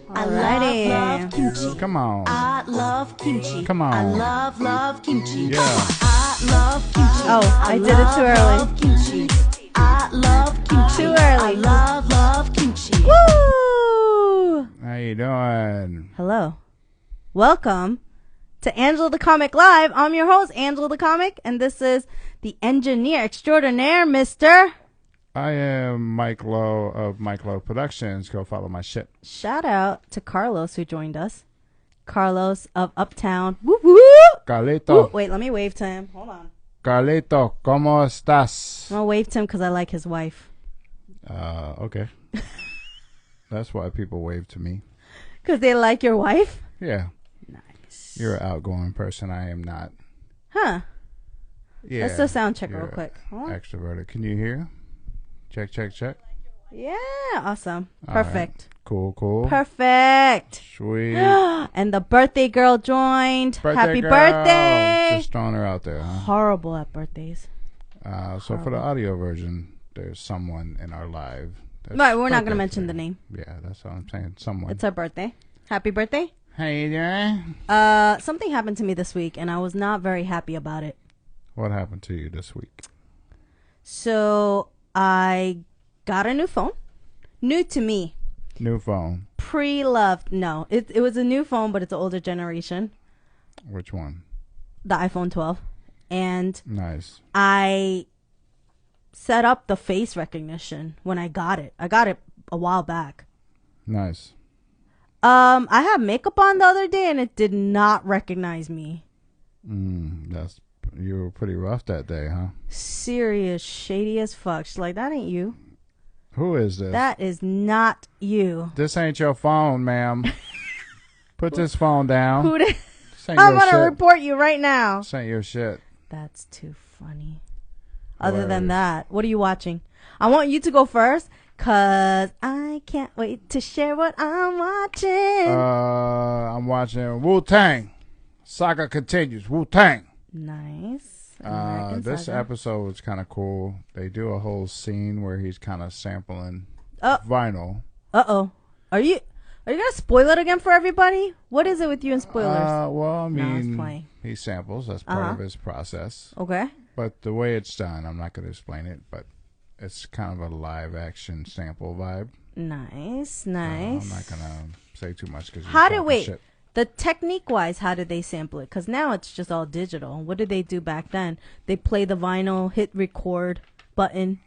Alrighty. I love kimchi. Come on. I love kimchi. Come on. I love kimchi. Yeah. I love kimchi. Oh, I did it too early. Love kimchi. I love kimchi. Too early. I love kimchi. Woo! How you doing? Hello. Welcome to AngelaTheComic Live. I'm your host, AngelaTheComic, and this is the engineer extraordinaire, Mr. I am Mike Lowe of Mike Lowe Productions. Go follow my shit. Shout out to Carlos who joined us. Carlos of Uptown. Woo woo! Carlito. Woo. Wait, let me wave to him. Hold on. Carlito, ¿cómo estás? I'm going to wave to him because I like his wife. Okay. That's why people wave to me. Because they like your wife? Yeah. Nice. You're an outgoing person. I am not. Huh. Yeah. Let's do a sound check You're real quick. Hold on. Extroverted. Can you hear? Check, check, check. Yeah, awesome. All right. Perfect. Cool. Perfect. Sweet. And the birthday girl joined. Happy girl. birthday. Just throwing her out there, huh? Horrible at birthdays. So for the audio version, there's someone in our live. Right, we're not going to mention the name. Yeah, that's what I'm saying. Someone. It's her birthday. Happy birthday. How you doing? Something happened to me this week, and I was not very happy about it. What happened to you this week? So I got a new phone. New to me. New phone. Pre-loved. No, it was a new phone, but it's an older generation. Which one? The iPhone 12. And Nice. I set up the face recognition when I got it. I got it a while back. Nice. I had makeup on the other day and it did not recognize me. You were pretty rough that day, huh? Serious, shady as fuck. She's like, that ain't you. Who is this? That is not you. This ain't your phone, ma'am. Put this phone down. Who did? This ain't I'm your gonna shit. report you right now. This ain't your shit. That's too funny. Other than Hilarious. that, what are you watching? I want you to go first, cause I can't wait to share what I'm watching. I'm watching Wu-Tang. Saga continues. Wu-Tang. Nice. American This Saga. episode was kind of cool. They do a whole scene where he's kind of sampling Oh. vinyl. Uh-oh. Are you gonna spoil it again for everybody? What is it with you and spoilers? Well, I No, I was mean, playing. he samples. That's part of his process. Okay. But the way it's done, I'm not going to explain it, but it's kind of a live action sample vibe. Nice. I'm not going to say too much because Wait, the technique wise, how did they sample it? Because now it's just all digital. What did they do back then? They play the vinyl, hit record button,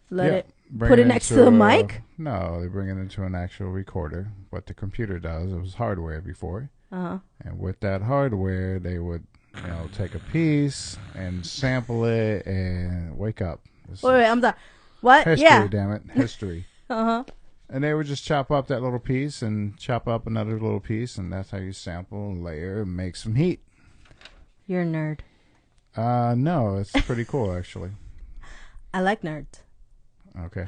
put it next to the mic? No, they bring it into an actual recorder. What the computer does, it was hardware before. Uh-huh. And with that hardware, they would, take a piece and sample it and wake up. Wait, I'm sorry. What? History, Yeah. damn it. History. Uh-huh. And they would just chop up that little piece and chop up another little piece, and that's how you sample and layer and make some heat. You're a nerd. No, it's pretty cool, actually. I like nerds. Okay.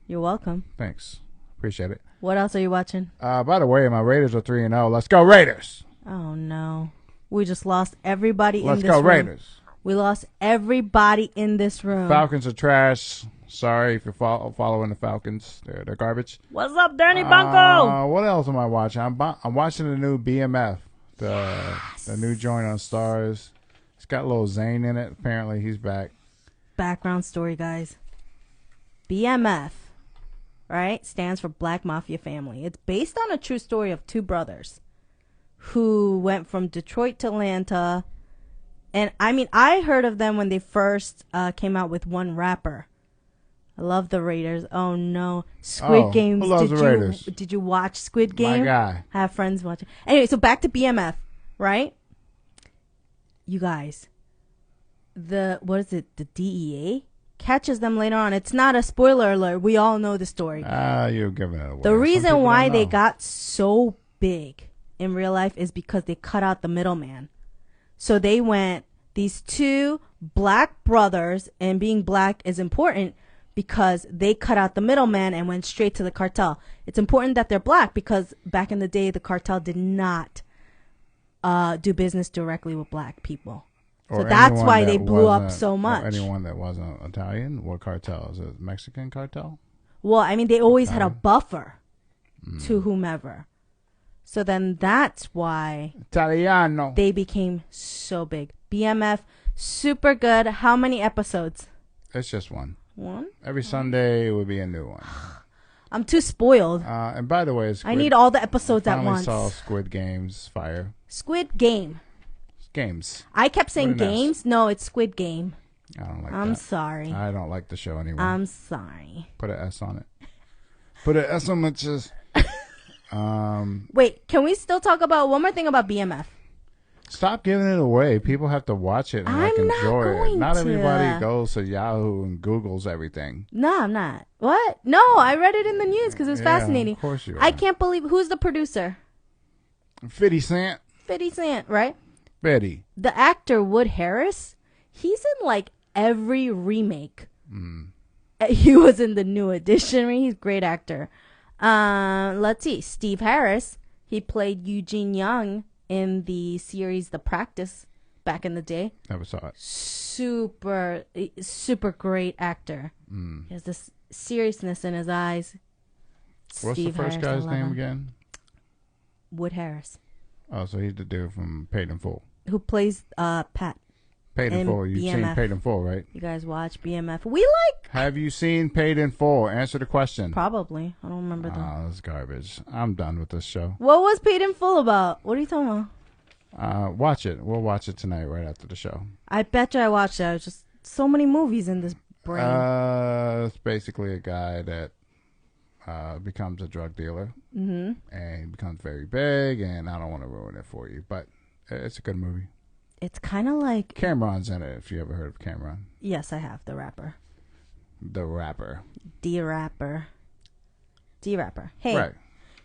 You're welcome. Thanks. Appreciate it. What else are you watching? By the way, my Raiders are 3-0. Let's go, Raiders! Oh, no. We just lost everybody in Let's this go, room. Raiders! We lost everybody in this room. Falcons are trash. Sorry if you're following the Falcons. They're garbage. What's up, Danny Bunko? What else am I watching? I'm watching the new BMF, the new joint on Stars. It's got Lil Zane in it. Apparently, he's back. Background story, guys. BMF, right, stands for Black Mafia Family. It's based on a true story of two brothers who went from Detroit to Atlanta. And, I mean, I heard of them when they first came out with one rapper. I love the Raiders. Oh, no. Squid Games. Who loves the Raiders? Did you watch Squid Game? My guy. I have friends watching. Anyway, so back to BMF, right? You guys, the DEA catches them later on. It's not a spoiler alert. We all know the story. You're giving it away. The Some reason people why don't they know. got so big in real life is because they cut out the middleman. So they went, these two black brothers, and being black is important because they cut out the middleman and went straight to the cartel. It's important that they're black because back in the day, the cartel did not do business directly with black people. So that's why they blew up so much. Or anyone that wasn't Italian. What cartel? Is it Mexican cartel? Well, I mean, they always had a buffer to whomever. So then that's why Italiano. they became so big. BMF, super good. How many episodes? It's just one. One? Every Sunday it would be a new one. I'm too spoiled. And by the way, I need all the episodes at finally once. saw Squid Games fire. Squid Game. Games. I kept saying What an S. games. No, it's Squid Game. I don't like I'm that. sorry. I don't like the show anymore. I'm sorry. Put an S on it. Put an S on it. Just. Wait, can we still talk about one more thing about BMF? Stop giving it away. People have to watch it and I'm not enjoy it. going Not to. everybody goes to Yahoo and Googles everything. No, I'm not. What? No, I read it in the news because it was fascinating. Of course you are. I can't believe who's the producer? 50 Cent. 50 Cent, right? Betty. The actor Wood Harris, he's in like every remake. He was in the New Edition. I mean, he's a great actor. Let's see. Steve Harris, he played Eugene Young in the series The Practice back in the day. Never saw it. Super great actor. He has this seriousness in his eyes. What's Steve the first Harris, I guy's love name him. again? Wood Harris, Oh, so he's the dude from Paid in Full. who plays Pat. Paid in And Full. You've seen BMF. Paid in Full, right? You guys watch BMF? We like Have you seen Paid in Full? Answer the question. probably. I don't remember the. Oh, that's garbage. I'm done with this show. What was Paid in Full about? What are you talking about? Watch it. We'll watch it tonight right after the show. I bet you I watched it. There's just so many movies in this brain. It's basically a guy that becomes a drug dealer. And he becomes very big, and I don't want to ruin it for you, but it's a good movie. It's kind of like Cameron's in it, if you ever heard of Cameron. yes, I have the rapper, The rapper. D-Rapper. Hey, Right.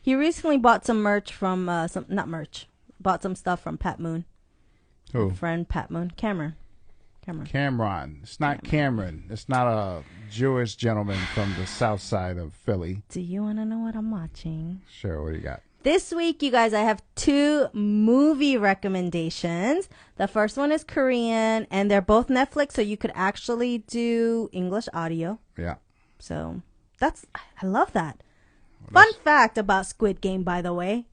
he recently bought some merch from bought some stuff from Pat Moon. Who? Friend Pat Moon, Cameron. Cameron. It's not Cameron. It's not a Jewish gentleman from the south side of Philly. Do you want to know what I'm watching? Sure, what do you got? This week, you guys, I have 2 movie recommendations. The first one is Korean, and they're both Netflix, so you could actually do English audio. Yeah. So I love that. Fun fact about Squid Game, by the way.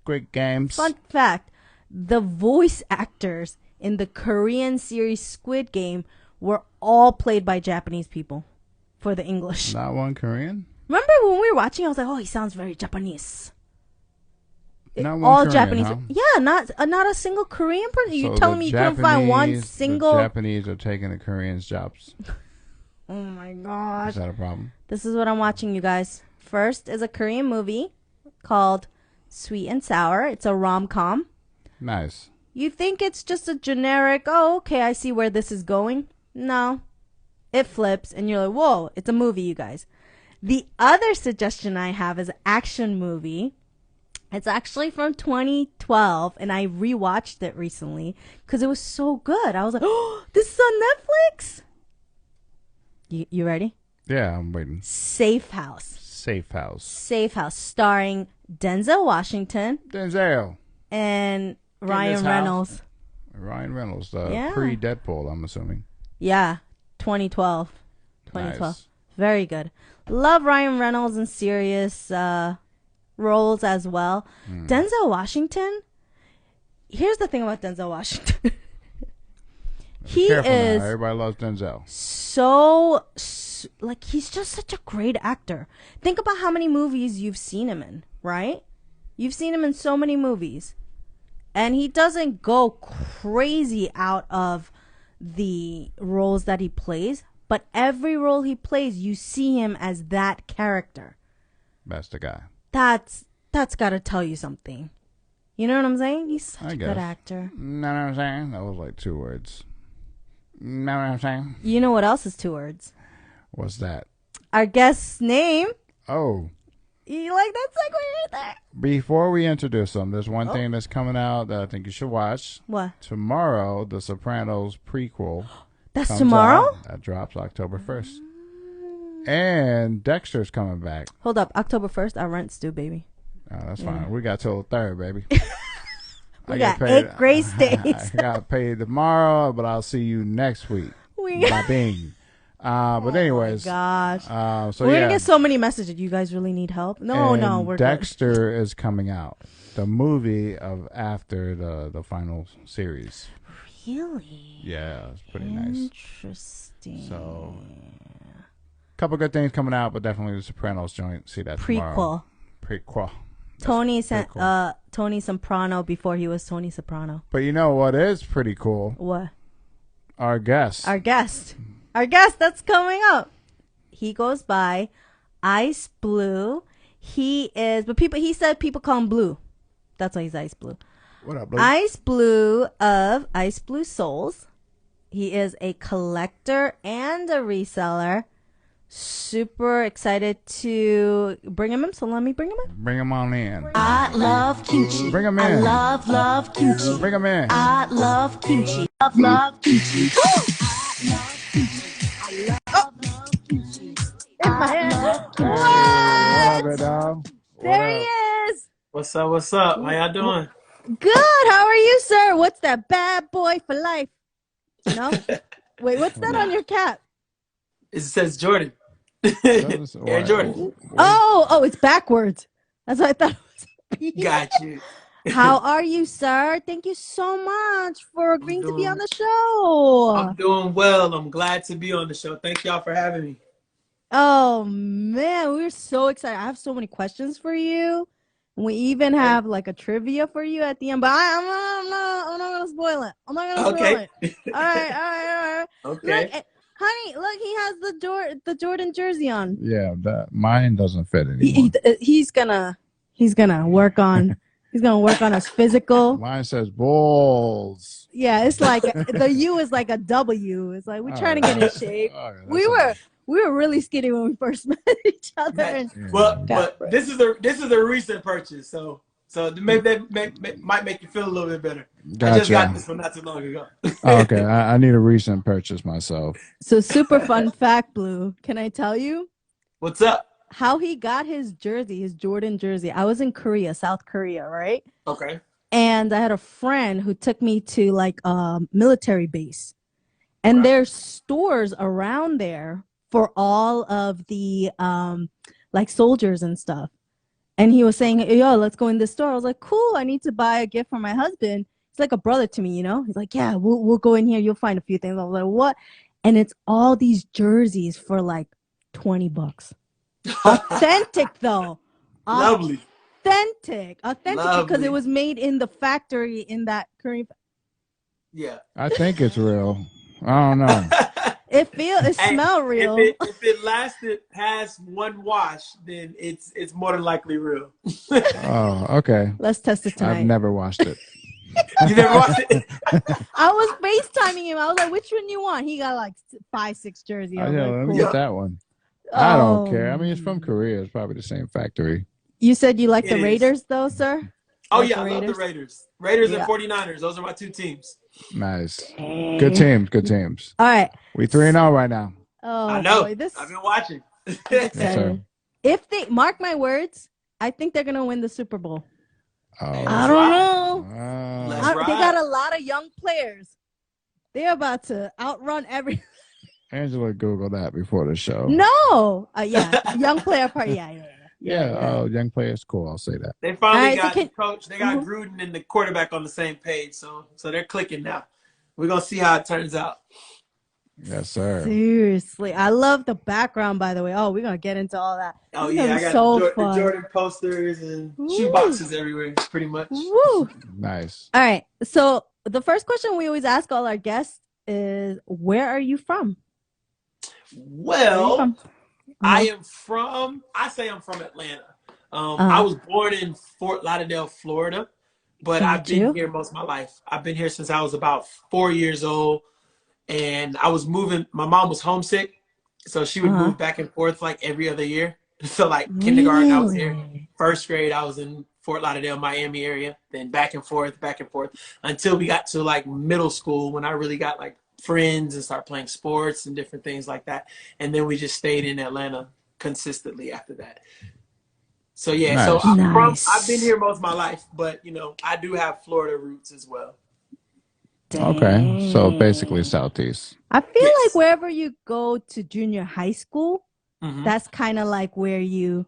Squid Games. Fun fact, the voice actors in the Korean series Squid Game were all played by Japanese people for the English. Not one Korean? Remember when we were watching, I was like, oh, he sounds very Japanese. Not one All Korean, Japanese. huh? Yeah, not a single Korean person. You So telling the me you couldn't find one Japanese- single? The Japanese are taking the Koreans' jobs. Oh my gosh. Is that a problem? This is what I'm watching, you guys. First is a Korean movie called Sweet and Sour. It's a rom-com. Nice. You think it's just a generic, oh, okay, I see where this is going. No. It flips, and you're like, whoa, it's a movie, you guys. The other suggestion I have is an action movie. It's actually from 2012, and I rewatched it recently because it was so good. I was like, oh, this is on Netflix. You ready? Yeah, I'm waiting. Safe House. Safe House. Safe House, starring Denzel Washington Denzel. and this Ryan house. Reynolds. Ryan Reynolds, Yeah. pre-Deadpool, I'm assuming. Yeah, 2012. 2012. Nice. Very good. Love Ryan Reynolds in serious roles as well. Denzel Washington. Here's the thing about Denzel Washington. He Careful is now. Everybody loves Denzel. like he's just such a great actor. Think about how many movies you've seen him in, right? You've seen him in so many movies. And he doesn't go crazy out of the roles that he plays, but every role he plays, you see him as that character. That's the guy. That's got to tell you something. You know what I'm saying? He's such I a guess. good actor. Know what I'm saying? That was like 2 words. Know what I'm saying? You know what else is 2 words? What's that? Our guest's name. Oh, You like that segue right there? before we introduce them, there's one thing that's coming out that I think you should watch. What? Tomorrow, The Sopranos prequel. That's comes tomorrow? out. That drops October 1st. And Dexter's coming back. Hold up. October 1st, our rent's due, baby. Oh, that's fine. We got till the 3rd, baby. We got 8 grace days. I got paid tomorrow, but I'll see you next week. We got- Bing. But anyways, Gosh. so We're yeah, gonna get so many messages. Do you guys really need help? No, and we're Dexter is coming out, the movie of after the final series. good. Really? Yeah, it's pretty nice. Interesting. So, couple good things coming out, but definitely the Sopranos joint. See that tomorrow. Prequel. Tony pretty cool. Tony Soprano before he was Tony Soprano. But you know what is pretty cool? What? Our guest. Our guest that's coming up. He goes by Ice Blue. He said people call him Blue. That's why he's Ice Blue. What up, Blue? Ice Blue of Ice Blue Souls. He is a collector and a reseller. Super excited to bring him in, so let me bring him in. Bring him on in. I love kimchi. Bring him I in. love kimchi. Bring him in. I love kimchi. Love kimchi. Love it, dog. There he is. What's up? What's up? How y'all doing? Good. How are you, sir? What's that? Bad boy for life. No? Wait, what's that on your cap? It says Jordan. What? Air Jordan. Oh, it's backwards. That's what I thought it was. Got you. How are you, sir? Thank you so much for agreeing to be on the show. I'm doing well. I'm glad to be on the show. Thank y'all for having me. Oh, man, we're so excited. I have so many questions for you. We even have like a trivia for you at the end, but I'm not going to spoil it. I'm not going to spoil it. All right. Okay. Look, honey, look, he has the Jordan jersey on. Yeah, mine doesn't fit anymore. He's gonna work on his physical. Mine says Bulls. Yeah, it's like the U is like a W. It's like we're trying to get in shape. We were really skinny when we first met each other. And But this is a recent purchase, so maybe that might make you feel a little bit better. Gotcha. I just got this one not too long ago. Okay, I need a recent purchase myself. so super fun fact, Blue. Can I tell you What's up? how he got his jersey, his Jordan jersey? I was in Korea, South Korea, right? Okay. And I had a friend who took me to like a military base, and there's stores around there for all of the like soldiers and stuff. And he was saying, yo, let's go in this store. I was like, cool, I need to buy a gift for my husband. He's like a brother to me, you know? He's like, yeah, we'll go in here. You'll find a few things. I was like, what? And it's all these jerseys for like $20. Authentic though. Lovely. Authentic because Lovely. it was made in the factory in that Korean. Yeah. I think it's real. I don't know. It smell real. If it lasted past one wash, then it's more than likely real. Oh, okay. Let's test it tonight. I've never watched it. You never watched it? I was FaceTiming him. I was like, which one you want? He got like 5-6 jerseys. I was like, Let me cool. get that one. I don't Oh. care. I mean, it's from Korea. It's probably the same factory. You said you like It the is. Raiders though, sir? Oh Like yeah, the I love the Raiders? Raiders Yeah. and 49ers. Those are my two teams. Nice. Good teams. Good teams. All right. We 3-0 right now. Oh, I know. boy, this I've been watching. Yes, sir. if they mark my words, I think they're gonna win the Super Bowl. Oh. I don't know. Let's They ride. got a lot of young players. They're about to outrun every. Angela Googled that before the show. No. Yeah, young player part. Yeah. Yeah. Young players. Cool. I'll say that. They finally Alright, so got can- the coach. They got Gruden and the quarterback on the same page, so they're clicking now. We're gonna see how it turns out. Yes, sir. Seriously, I love the background. By the way, we're gonna get into all that. Oh It's yeah, gonna I be got so the fun. Jordan posters and shoe Woo. boxes everywhere, pretty much. Woo! Nice. All right. So the first question we always ask all our guests is, "Where are you from?" Where are you Well, from? I say I'm from Atlanta. I was born in Fort Lauderdale, Florida, but I've been here most of my life. I've been here since I was about 4 years old, and I was moving. My mom was homesick, so she would move back and forth like every other year. So like kindergarten, I was here. First grade, I was in Fort Lauderdale, Miami area. Then back and forth, until we got to like middle school when I really got like friends and started playing sports and different things like that. And then we just stayed in Atlanta consistently after that. So yeah, Nice. so Nice. I've been here most of my life, but you know, I do have Florida roots as well. Okay, so Dang. basically Southeast. I feel like Yes. wherever you go to junior high school, Hmm. that's kind of like where you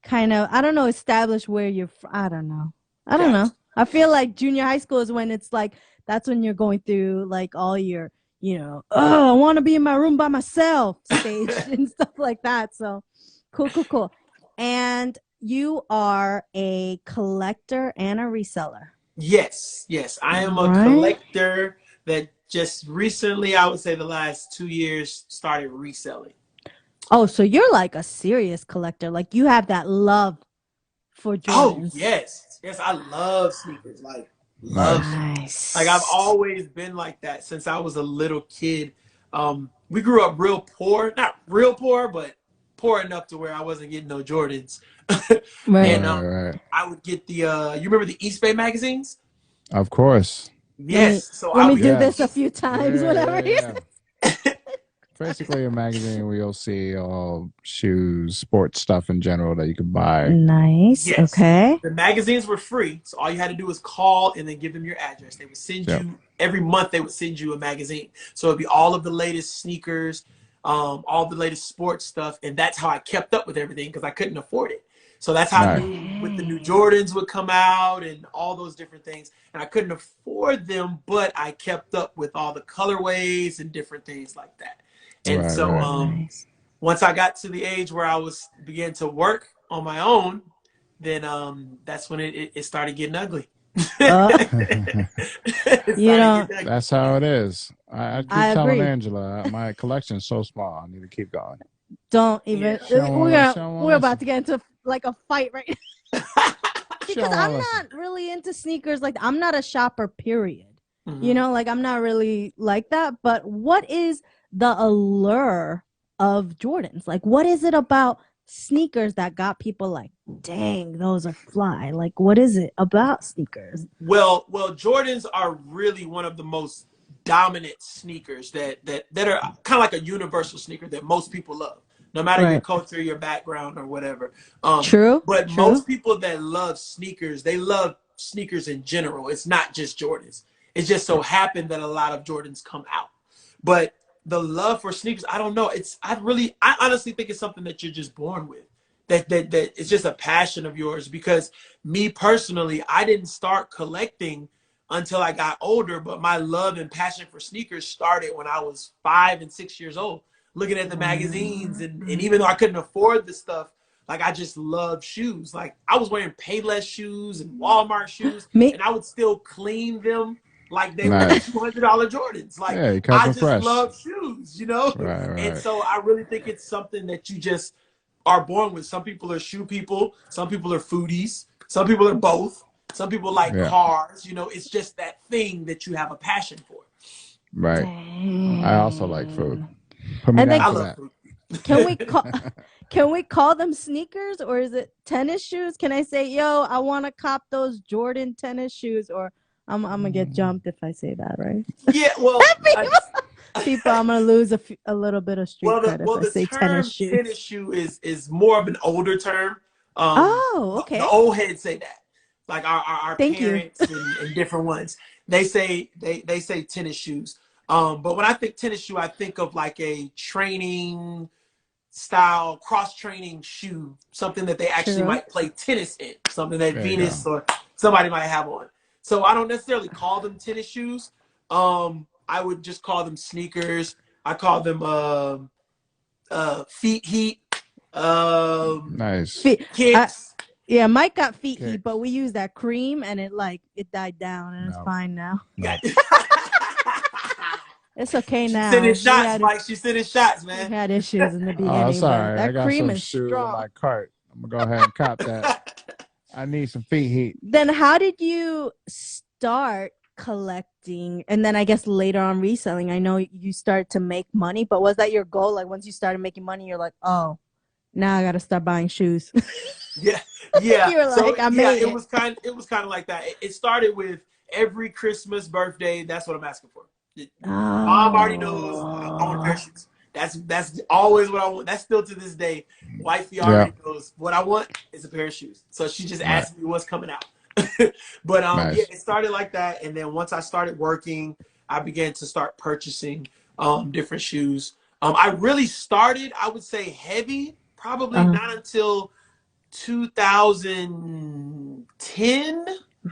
kind of, I don't know, establish where you're I don't know. I don't know. Gotcha. I feel like junior high school is when it's like, that's when you're going through like all your, oh, I want to be in my room by myself stage and stuff like that. So cool, cool, cool. And you are a collector and a reseller. Yes, yes. I am a Right? collector that just recently, I would say the last 2 years, started reselling. Oh, so you're like a serious collector. Like you have that love for Oh, Jordans. yes. Yes, I love sneakers. Like, love Nice. them. Like, I've Nice. always been like that since I was a little kid. We grew up real poor. Not real poor, but poor enough to where I wasn't getting no Jordans. Right. And Right. I would get you remember the East Bay magazines? Of course. Let me Yes. So let I me would do get the this a Yes. East. few times, Yeah, whatever yeah, you yeah. Basically a magazine where you'll see all shoes, sports stuff in general that you could buy. Nice. Yes. Okay. The magazines were free, so all you had to do was call and then give them your address. They would send Yep. you every month. They would send you a magazine, so it'd be all of the latest sneakers, all the latest sports stuff, and that's how I kept up with everything because I couldn't afford it. So that's how I Nice. knew with the new Jordans would come out and all those different things, and I couldn't afford them, but I kept up with all the colorways and different things like that. And Right, so, right. Nice. once I got to the age where I was began to work on my own, then that's when it started getting ugly. Uh, It you started know, getting ugly. That's how it is. I I keep telling agree. Angela, my collection's so small. I need to keep going. Don't Yeah. even. She don't want to. She don't want We're to about listen. to get into like a fight right now She because don't want I'm to listen. not really into sneakers. Like I'm not a shopper. Period. Hmm. Like I'm not really like that. But what is the allure of Jordans? Like, what is it about sneakers that got people like, dang, those are fly? Like, what is it about sneakers? Well, Jordans are really one of the most dominant sneakers that are kind of like a universal sneaker that most people love, no matter your Right. culture, your background, or whatever. True. But True. most people that love sneakers, they love sneakers in general. It's not just Jordans. It just so happened that a lot of Jordans come out. But the love for sneakers, I don't know. I honestly think it's something that you're just born with. That it's just a passion of yours because me personally, I didn't start collecting until I got older, but my love and passion for sneakers started when I was 5 and 6 years old, looking at the magazines. And even though I couldn't afford the stuff, like I just love shoes. Like I was wearing Payless shoes and Walmart shoes, Me. and I would still clean them like they were Nice. $200 Jordans. Like Yeah, you kept I them just fresh. love shoes. Right, And right. so I really think it's something that you just are born with. Some people are shoe people, some people are foodies, some people are both. Some people like Yeah, cars. It's just that thing that you have a passion for. right. I also like food. Dang. Put me And then down I for love that. food. can we call can we call them sneakers or is it tennis shoes? Can I say, yo, I want to cop those Jordan tennis shoes, or I'm gonna get jumped if I say that, right? Yeah, well, People, I'm gonna lose a little bit of street well, the cred if well I the say tennis term shoes. tennis shoe is more of an older term. Oh, The okay. old heads say that, like our Thank you. parents and different ones. They say tennis shoes. But when I think tennis shoe, I think of like a training style cross training shoe, something that they actually True. might play tennis in, something that There you go. Venus or somebody might have on. So I don't necessarily call them tennis shoes. I would just call them sneakers. I call them feet heat, Nice. Feet. kicks. Yeah, Mike got feet Okay. heat, but we used that cream and it died down and it's No, fine now. no. It's okay She's now. sending shots, Mike. She's sending shots, We man. had issues in the Oh, beginning, but sorry. I that got cream some is shoes in strong. my cart. I'm gonna go ahead and cop that. I need some feet heat. Then how did you start collecting and then I guess later on reselling? I know you started to make money, but was that your goal? Like once you started making money, you're like, oh, now I gotta start buying shoes. Yeah, You were So like, I yeah, made it it. was kind of like that. It started with every Christmas, birthday. That's what I'm asking for. Mom already knows I want a pair of Oh, shoes. That's always what I want. That's still to this day. Wifey Yeah. already knows what I want is a pair of shoes. So she just Right. asked me what's coming out. But yeah, Nice. it started like that, and then once I started working, I began to start purchasing different shoes. I really started, I would say, heavy, probably not until 2010,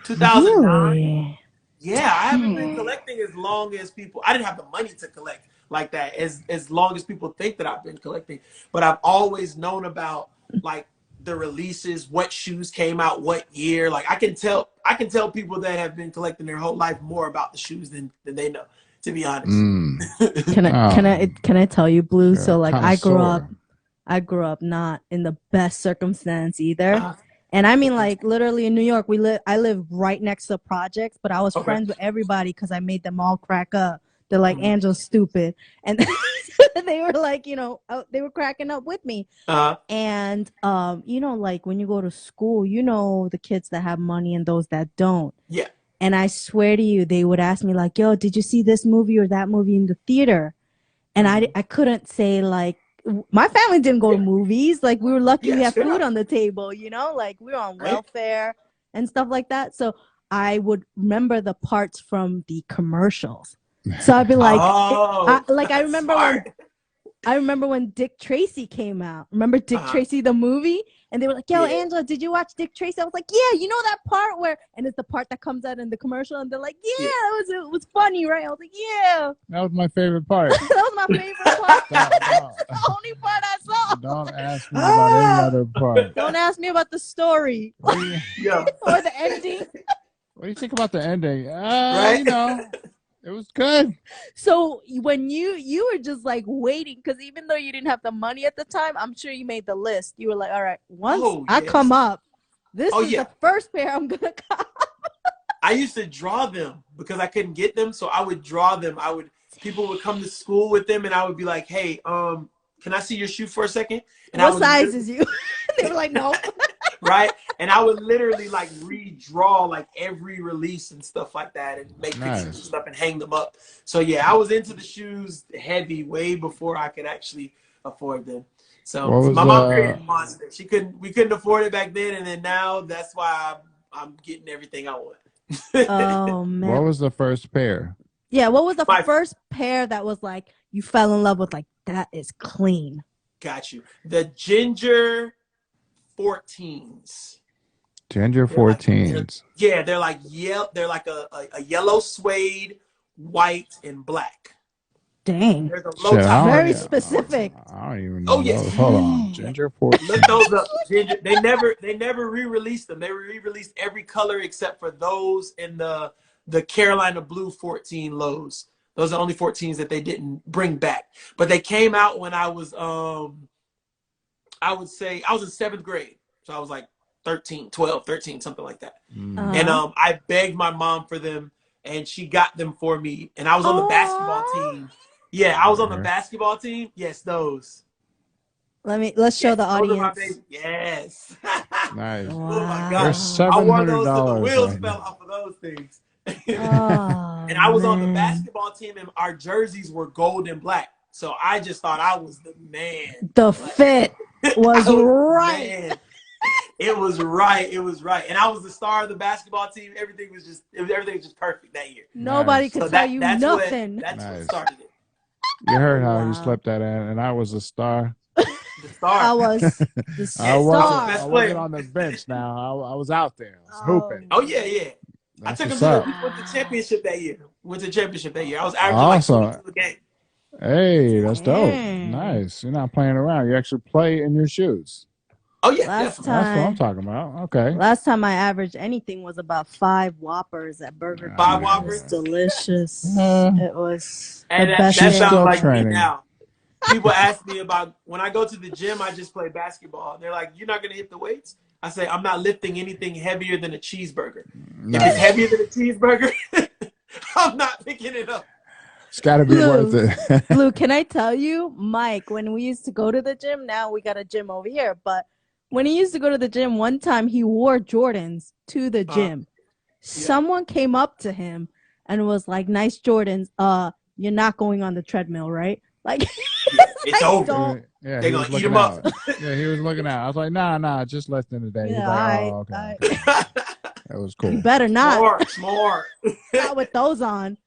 2009. Really? Yeah, I haven't been collecting as long as people. I didn't have the money to collect like that as long as people think that I've been collecting. But I've always known about like the releases, what shoes came out, what year. Like I can tell people that have been collecting their whole life more about the shoes than they know. To be honest. Can I tell you, Blue? So like I grew connoisseur. up not in the best circumstance either. And I mean, like literally in New York, I live right next to projects, but I was friends with everybody because I made them all crack up. They're like, Angel's stupid. And they were like, they were cracking up with me. And, like when you go to school, the kids that have money and those that don't. Yeah. And I swear to you, they would ask me like, yo, did you see this movie or that movie in the theater? And I couldn't say like, my family didn't go to movies. Like we were lucky we had food on the table, like we were on welfare and stuff like that. So I would remember the parts from the commercials. So I'd be like, I remember when Dick Tracy came out. Remember Dick Tracy, the movie? And they were like, yo, Angela, did you watch Dick Tracy? I was like, yeah, you know that part where, and it's the part that comes out in the commercial. And they're like, it was funny, right? I was like, yeah. That was my favorite part. That was my favorite part. That's the only part I saw. Don't ask me about any other part. Don't ask me about the story. Or the ending. What do you think about the ending? It was good. So when you were just like waiting, because even though you didn't have the money at the time, I'm sure you made the list. You were like, all right, once I come up, this is the first pair I'm gonna cop. I used to draw them because I couldn't get them, so I would draw them. People would come to school with them, and I would be like, hey, can I see your shoe for a second? And what size is you? They were like, no. Right? And I would literally like redraw like every release and stuff like that and make pictures and stuff and hang them up. So yeah, I was into the shoes heavy way before I could actually afford them. So my mom created a monster. We couldn't afford it back then, and then now that's why I'm getting everything I want. Oh man. What was the first pair? Yeah, what was the first pair that was like you fell in love with, like that is clean? Got you. The Ginger 14s. Ginger 14s. They're like they're like a yellow suede, white, and black. Dang. They're the low top. Very specific. I don't even know. Oh yeah. Hold on. Ginger 14. Look those up. Ginger. They never re-released them. They re-released every color except for those in the Carolina Blue 14 lows. Those are the only 14s that they didn't bring back. But they came out when I was I would say I was in 7th grade. So I was like 12, 13, something like that. And I begged my mom for them, and she got them for me. And I was on the basketball team. Yeah, I was on the basketball team. Yes, those. Let's show the audience. Yes. Nice. Oh my gosh. I wore those till the wheels fell off of those things. And I was on the basketball team, and our jerseys were gold and black. So I just thought I was the man. The fit was right. Man. It was right. It was right. And I was the star of the basketball team. Everything was just perfect that year. Nobody could tell you nothing. That's what started it. You heard how you slept that in, and I was the star. The star. I was the star. I wasn't on the bench now. I was out there. I was hooping. Oh, yeah. That's I took him to the championship that year. I was averaging like 22 a game. Hey, that's dope. Nice. You're not playing around. You actually play in your shoes. Oh, yeah. That's what I'm talking about. Okay. Last time I averaged anything was about 5 Whoppers at Burger King. 5 Whoppers? Delicious. It was and the best that sounds like training. me now. People ask me about when I go to the gym, I just play basketball. They're like, you're not going to hit the weights? I say, I'm not lifting anything heavier than a cheeseburger. Nice. If it's heavier than a cheeseburger, I'm not picking it up. It's got to be worth it. Blue, can I tell you, Mike, when we used to go to the gym, now we got a gym over here, but when he used to go to the gym, one time he wore Jordans to the gym. Someone came up to him and was like, nice Jordans. You're not going on the treadmill, right? Like, it's over. Yeah, they're going to eat him up. Yeah, he was looking out. I was like, nah, just less than a day. Yeah, He's like, okay. That was cool. You better not. Smart. Not with those on.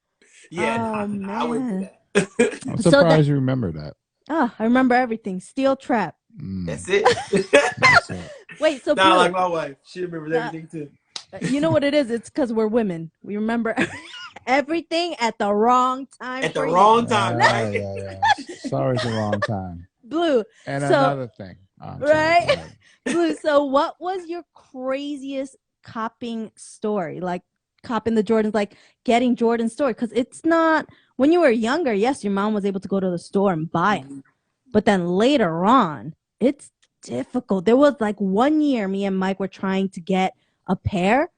Oh I wouldn't do man. that. I'm So surprised you remember that. I remember everything. Steel trap. That's it. That's it. Wait, so Not Blue, like my wife. She remembers everything too. you know what it is? It's because we're women. We remember everything at the wrong time At the for wrong time, Yeah, right? yeah. It's always the wrong time. Blue. And So, another thing. I'm sorry, right? go ahead. Blue, so what was your craziest copping story? Like copping the Jordans, like getting Jordan story? Because it's not, when you were younger, yes, your mom was able to go to the store and buy them. But then later on, it's difficult. There was like 1 year me and Mike were trying to get a pair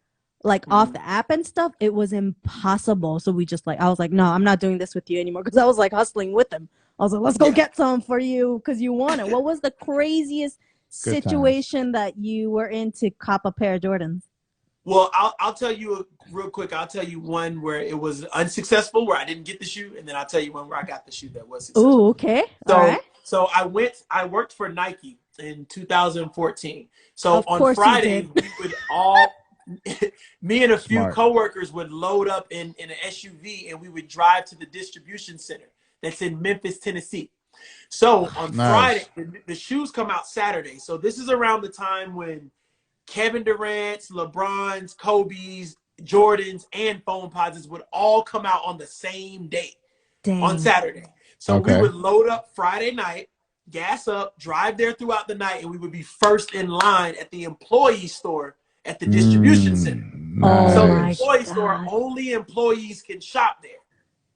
like off the app and stuff. It was impossible. So we just like, I was like, no, I'm not doing this with you anymore. Because I was like hustling with him. I was like, let's go get some for you because you want it. What was the craziest situation that you were in to cop a pair of Jordans? Well, I'll tell you real quick. I'll tell you one where it was unsuccessful, where I didn't get the shoe, and then I'll tell you one where I got the shoe that was successful. Ooh, okay. So, all right. so I worked for Nike in 2014. So Of on course you Fridays, did. we would all, me and a few Smart. coworkers would load up in an SUV, and we would drive to the distribution center that's in Memphis, Tennessee. So on Friday, the shoes come out Saturday. So this is around the time when Kevin Durant's, LeBron's, Kobe's, Jordan's, and Foam Posits would all come out on the same day. Dang. On Saturday. So we would load up Friday night, gas up, drive there throughout the night, and we would be first in line at the employee store at the distribution center. Nice. So the employee store, only employees can shop there,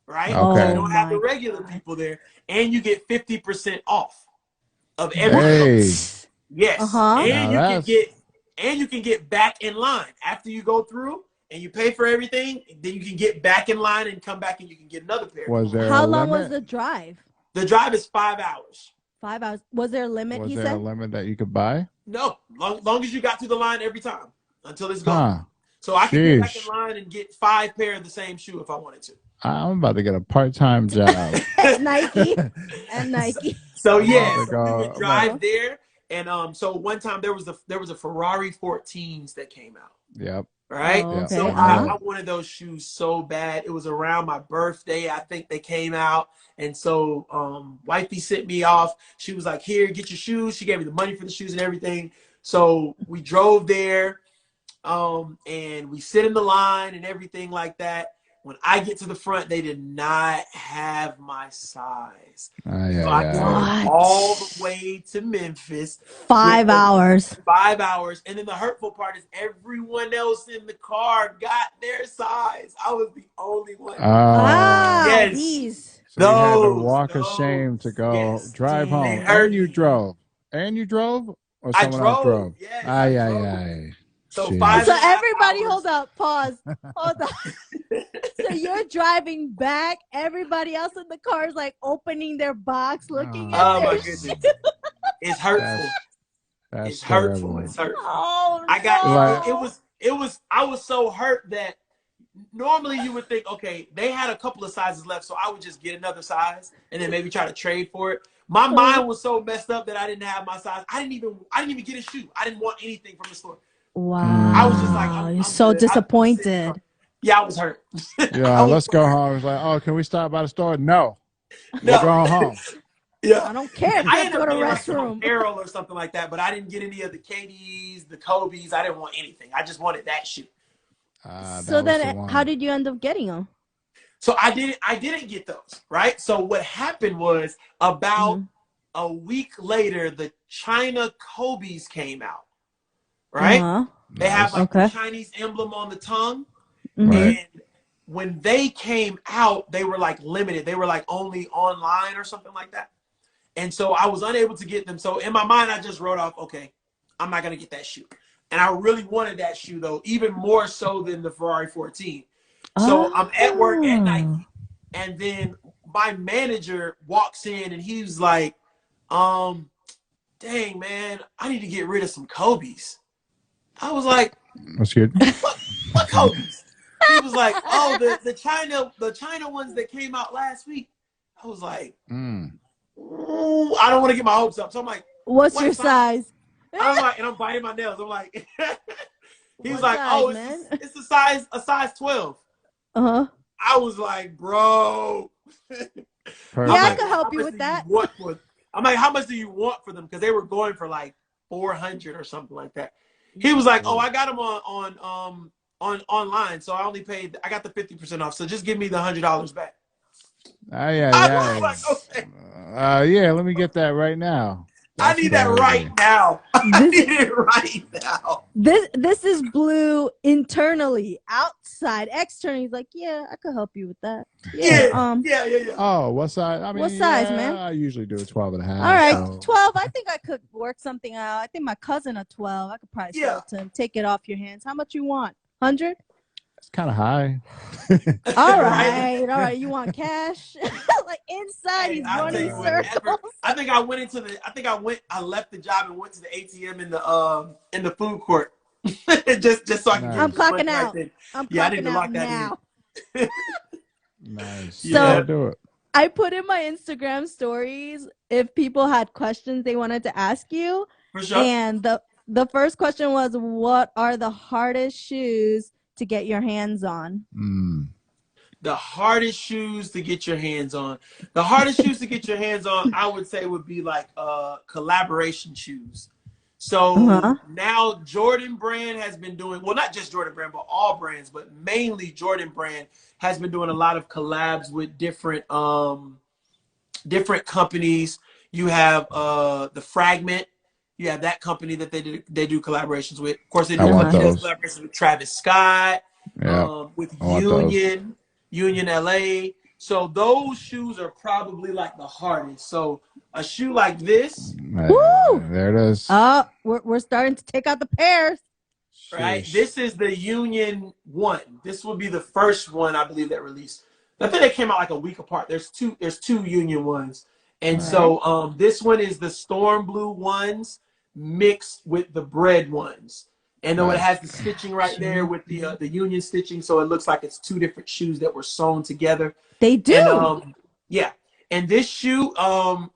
right? Okay. So you don't have the regular people there, and you get 50% off of everything. Yes. And you can get back in line after you go through and you pay for everything. Then you can get back in line and come back and you can get another pair. How long was the drive? The drive is 5 hours. 5 hours. Was there a limit? Was there a limit that you could buy? No, long as you got through the line every time until it's gone. So I can get back in line and get 5 pair of the same shoe if I wanted to. I'm about to get a part-time job at Nike. At Nike. So yeah, so we would drive there, and so one time there was a Ferrari 14s that came out. Yep. Right. Oh, okay. So I wanted those shoes so bad. It was around my birthday, I think they came out, and so wifey sent me off. She was like, "Here, get your shoes." She gave me the money for the shoes and everything. So we drove there, and we sit in the line and everything like that. When I get to the front, they did not have my size. So I drove all the way to Memphis. 5 hours. 5 hours. And then the hurtful part is everyone else in the car got their size. I was the only one. Yes. These. So you had to walk of shame to go drive home. And you drove. And you drove? Or someone else drove? Yes, Aye. So everybody, hold up, pause, hold up. So you're driving back. Everybody else in the car is like opening their box, looking at my their goodness. It's hurtful. It's hurtful. It's hurtful. Oh, I was so hurt that normally you would think, okay, they had a couple of sizes left, so I would just get another size and then maybe try to trade for it. My mind was so messed up that I didn't have my size. I didn't even get a shoe. I didn't want anything from the store. Wow. I was just like, I'm so good. disappointed. Yeah, I was hurt. Yeah, let's go home. I was like, oh, can we stop by the store? No. We're going home. Yeah, I don't care. I ended go up to getting restroom. apparel or something like that, but I didn't get any of the KDs, the Kobe's. I didn't want anything. I just wanted that shoe. So then, how did you end up getting them? So I didn't get those, right? So what happened was about a week later, the China Kobe's came out, right? They have like the Chinese emblem on the tongue. And when they came out, they were like limited. They were like only online or something like that. And so I was unable to get them. So in my mind, I just wrote off, okay, I'm not going to get that shoe. And I really wanted that shoe, though, even more so than the Ferrari 14. So I'm at work at Nike. And then my manager walks in and he's like, dang, man, I need to get rid of some Kobe's. I was like, that's good. What Kobe's? He was like, oh, the China ones that came out last week. I was like, ooh, I don't want to get my hopes up. So I'm like, what's your size? I'm like, and I'm biting my nails. I'm like, he was like, oh, it's a size 12. I was like, bro. Perfect. Yeah, I like, could help how you much with do that. I'm like, how much do you want for them? Because they were going for like 400 or something like that. He was like, oh, I got them on online, so I got the 50% off. So just give me the $100 back. I was like, okay, Yeah, let me get that right now. I That's need that right crazy. now. I This need it right now. this is blue internally, outside, externally. He's like, yeah, I could help you with that. Yeah. Yeah. Oh, what size? I mean, What size, man? I usually do a 12 and a half. All right, So. 12. I think I could work something out. I think my cousin a 12. I could probably sell Yeah. it to him. Take it off your hands. How much you want? 100? It's kind of high. All right. You want cash? Like inside, Hey, he's I'll tell running you what, circles. I left the job and went to the ATM in the food court. just so I can Nice. get I'm this money clocking right out. then. I'm Yeah, I need clocking to out lock that now. Nice. So- Yeah, do it. I put in my Instagram stories if people had questions they wanted to ask you. For sure. And the first question was, what are the hardest shoes to get your hands on? The hardest shoes to get your hands on. The hardest shoes to get your hands on, I would say, would be like collaboration shoes. So now Jordan brand has been doing, well, not just Jordan brand, but all brands, but mainly Jordan brand has been doing a lot of collabs with different companies. You have the Fragment. You have that company that they do collaborations with. Of course, they do collaborations with Travis Scott, with Union LA. So those shoes are probably like the hardest. So a shoe like this, Woo! There it is. We're starting to take out the pairs. right? Sheesh. This is the Union 1. This will be the first one, I believe, that released. I think they came out like a week apart. There's two Union 1s. And so this one is the storm blue ones mixed with the bread ones. And though it has the stitching right there with the Union stitching, so it looks like it's two different shoes that were sewn together. They do. And, and this shoe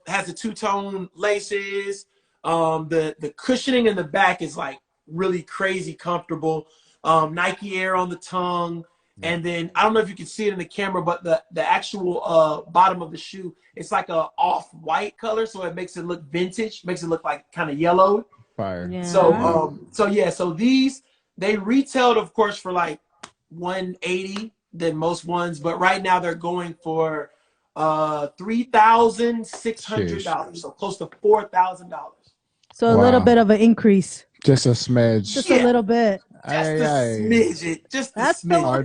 has the two-tone laces. The cushioning in the back is like really crazy comfortable. Nike Air on the tongue. And then I don't know if you can see it in the camera, but the actual bottom of the shoe, it's like a off-white color, so it makes it look vintage, makes it look like kind of yellow. Fire. Yeah. So these, they retailed, of course, for like $180 than most ones, but right now they're going for $3,600, so close to $4,000. So a little bit of an increase. Just a smidge. Just a little bit. Just a smidge. Just a smidge. Are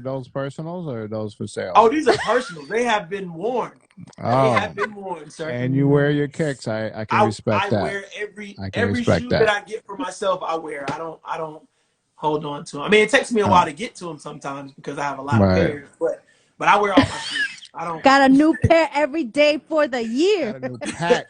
those personals or are those for sale? Oh, these are personal. They have been worn. They have been worn, sir. And you wear your kicks. I can respect that. I wear every shoe that I get for myself. I wear. I don't hold on to them. I mean, it takes me a while to get to them sometimes because I have a lot of pairs. But I wear all my shoes. I don't. Got a new pair every day for the year. Got a new pack.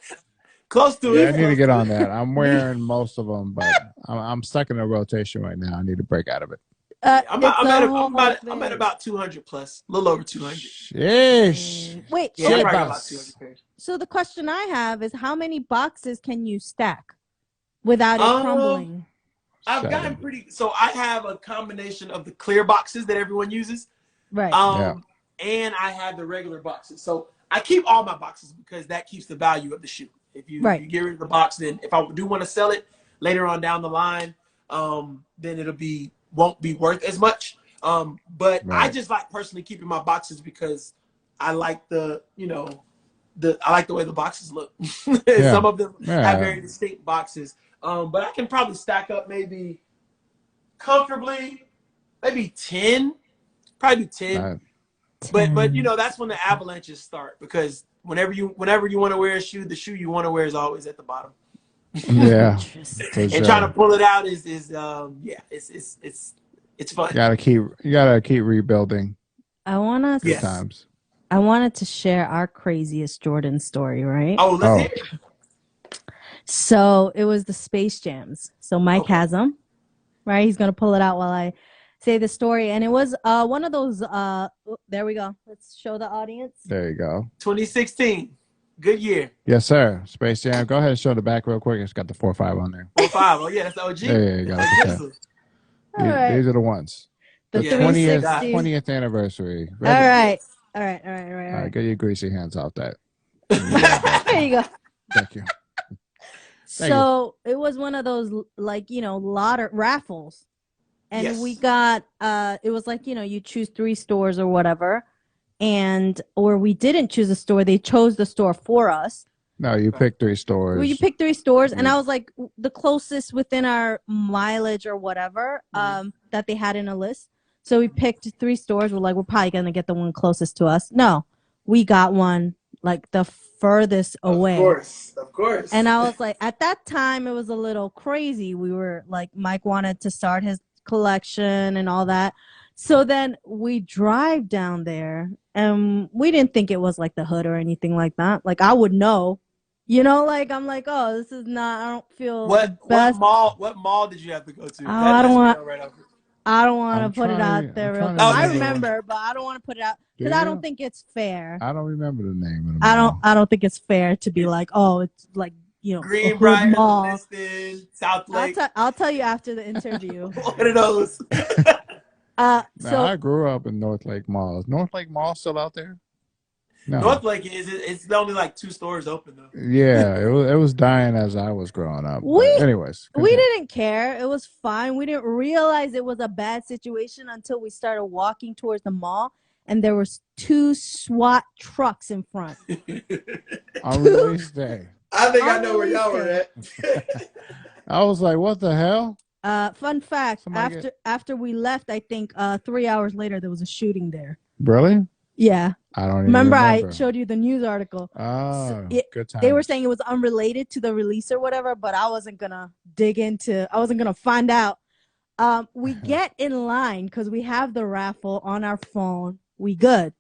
Close to it. I need to get on that. I'm wearing most of them, but I'm stuck in a rotation right now. I need to break out of it. I'm at about 200 plus, a little over 200. Sheesh. Wait, Yeah, I got about 200 pairs. So the question I have is, how many boxes can you stack without it crumbling? I've gotten pretty. So I have a combination of the clear boxes that everyone uses, right? And I have the regular boxes. So I keep all my boxes because that keeps the value of the shoe. If you get rid of the box, then if I do want to sell it later on down the line, then won't be worth as much. But I just like personally keeping my boxes because I like I like the way the boxes look. Some of them have very distinct boxes. But I can probably stack up maybe comfortably, maybe 10, probably 10. But that's when the avalanches start because whenever you want to wear a shoe, the shoe you want to wear is always at the bottom. Yeah. And trying to pull it out is it's fun. You gotta keep rebuilding. I wanted to share our craziest Jordan story, right? Oh, let's hear it. So it was the Space Jams. So Mike has them, right? He's gonna pull it out while I say the story, and it was one of those. There we go. Let's show the audience. There you go. 2016, good year. Yes, sir. Space Jam. Go ahead and show the back real quick. It's got the 4-5 on there. 4-5. Oh yeah, that's the OG. There you go. All right. These are the ones. The Yeah, 20th 360. 20th anniversary. All Ready? right. All right. All right, get your greasy hands off that. There you go. Thank you. So it was one of those raffles. And Yes. we got it was like, you choose 3 stores or whatever. Or we didn't choose a store. They chose the store for us. No, you picked 3 stores. Well, you picked 3 stores, and I was like the closest within our mileage or whatever that they had in a list. So we picked 3 stores. We're like, we're probably gonna get the one closest to us. No, we got one like the furthest away. Of course. And I was like, at that time, it was a little crazy. We were like, Mike wanted to start his collection and all that. So then we drive down there, and we didn't think it was like the hood or anything like that. Like I would know, like I'm like, oh, this is not. I don't feel What best. What mall did you have to go to? Oh, I don't want. Right I don't want to put it out there. Real quick. I remember, but I don't want to put it out because I don't think it's fair. I don't remember the name of the mall. I don't think it's fair to be like, oh, it's like Greenbrier, Mall. Liston, South Lake. I'll tell you after the interview. One of those. So I grew up in North Lake Mall. Is North Lake Mall still out there? No. North Lake it's only like 2 stores open though. Yeah, it was dying as I was growing up. Anyways, we didn't care. It was fine. We didn't realize it was a bad situation until we started walking towards the mall, and there was 2 SWAT trucks in front. On release day. I think I know where y'all were at. I was like, what the hell? Fun fact, after we left, I think 3 hours later there was a shooting there. Really? Yeah. I don't remember. remember. I showed you the news article. Oh, good time. They were saying it was unrelated to the release or whatever, but I wasn't gonna I wasn't gonna find out. We get in line because we have the raffle on our phone. We good.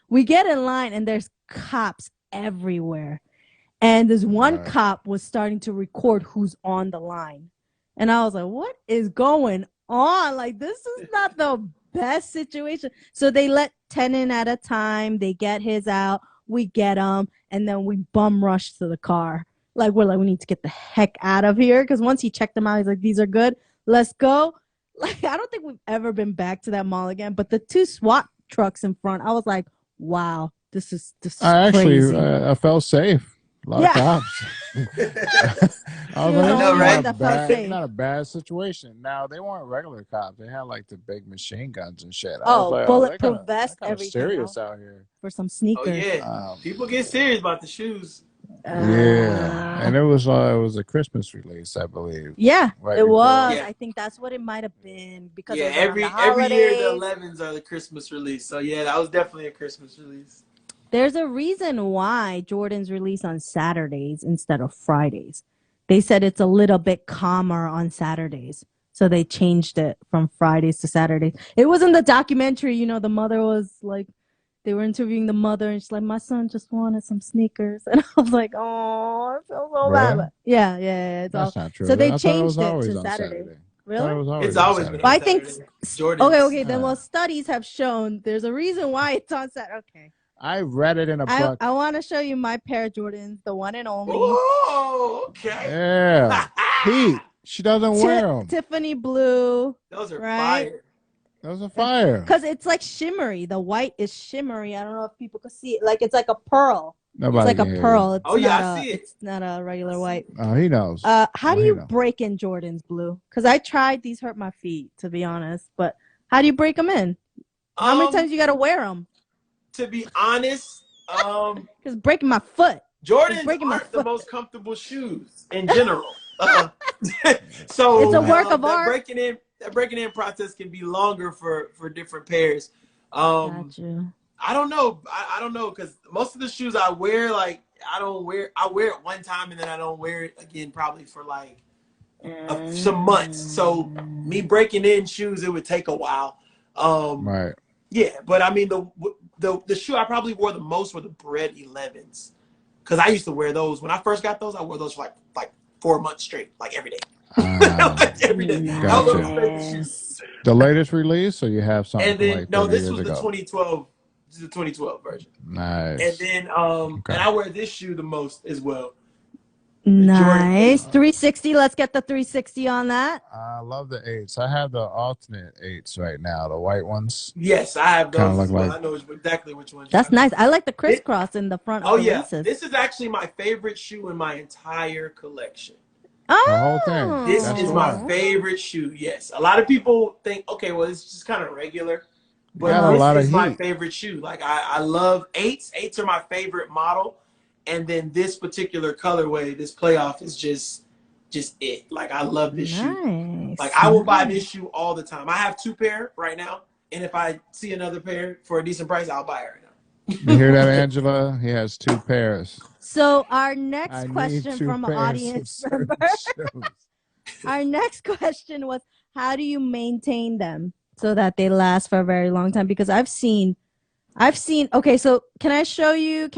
We get in line and there's cops everywhere. And this one cop was starting to record who's on the line. And I was like, what is going on? Like, this is not the best situation. So they let 10 in at a time. They get his out. We get him. And then we bum rush to the car. Like, we're like, we need to get the heck out of here. Because once he checked them out, he's like, these are good. Let's go. Like, I don't think we've ever been back to that mall again. But the 2 SWAT trucks in front, I was like, wow, this is crazy. I felt safe. A lot of cops. I was like, not a bad situation. Now, they weren't regular cops. They had like the big machine guns and shit. Like, bulletproof vest, everything. Serious out here. For some sneakers. Oh, yeah. People get serious about the shoes. Yeah. And it was a Christmas release, I believe. Yeah, right it was. Yeah. I think that's what it might have been. Because every year the 11s are the Christmas release. So, yeah, that was definitely a Christmas release. There's a reason why Jordans release on Saturdays instead of Fridays. They said it's a little bit calmer on Saturdays. So they changed it from Fridays to Saturdays. It was in the documentary, the mother was like, they were interviewing the mother and she's like, my son just wanted some sneakers. And I was like, oh, I feel so bad. But yeah. That's not true. So they changed it to Saturday. Really? It's always been. But I think, Jordans. Okay. Then, studies have shown there's a reason why it's on Saturday. Okay. I read it in a book. I want to show you my pair of Jordans, the one and only. Oh, okay. Yeah. Pete, she doesn't wear them. Tiffany blue. Those are right? fire. Those are fire. Because it's like shimmery. The white is shimmery. I don't know if people can see it. Like, it's like a pearl. Nobody it's like a pearl. It's I see it. It's not a regular white. Oh, he knows. How do you break in Jordans, Blue? Because I tried. These hurt my feet, to be honest. But how do you break them in? How many times you got to wear them? To be honest, it's breaking my foot. Jordans aren't the most comfortable shoes in general. So it's a work of art. The breaking in process can be longer for different pairs. Gotcha. I don't know. I don't know because most of the shoes I wear, like I wear it one time and then I don't wear it again probably for like some months. So me breaking in shoes, it would take a while. Right. Yeah, but I mean the shoe I probably wore the most were the Bread 11s, because I used to wear those when I first got those. I wore those for like 4 months straight, like every day. Every day. Gotcha. The latest release, or you have something? And then like no, this was ago? the 2012. This is the 2012 version. Nice. And then and I wear this shoe the most as well. Nice. 360. Let's get the 360 on that. I love the 8s. I have the alternate 8s right now, the white ones. Yes, I have Kind of those as look well. like. I know exactly which ones. That's nice. I like the crisscross in the front Oh of the yeah, laces. this is actually my favorite shoe in my entire collection. The whole thing. This That's is the my one. favorite shoe. Yes, a lot of people think, okay, well, it's just kind of regular, but Got a lot this of is my heat. favorite shoe. Like I love 8s. 8s are my favorite model, and then this particular colorway, this playoff, is just it. Like I love this shoe. Like I will buy this shoe all the time. I have 2 pair right now, and if I see another pair for a decent price, I'll buy it right now. You hear that, Angela? He has 2 pairs. So our next I need question 2 from an pairs of audience certain member. shoes. Our next question was, how do you maintain them so that they last for a very long time? Because I've seen, okay, so can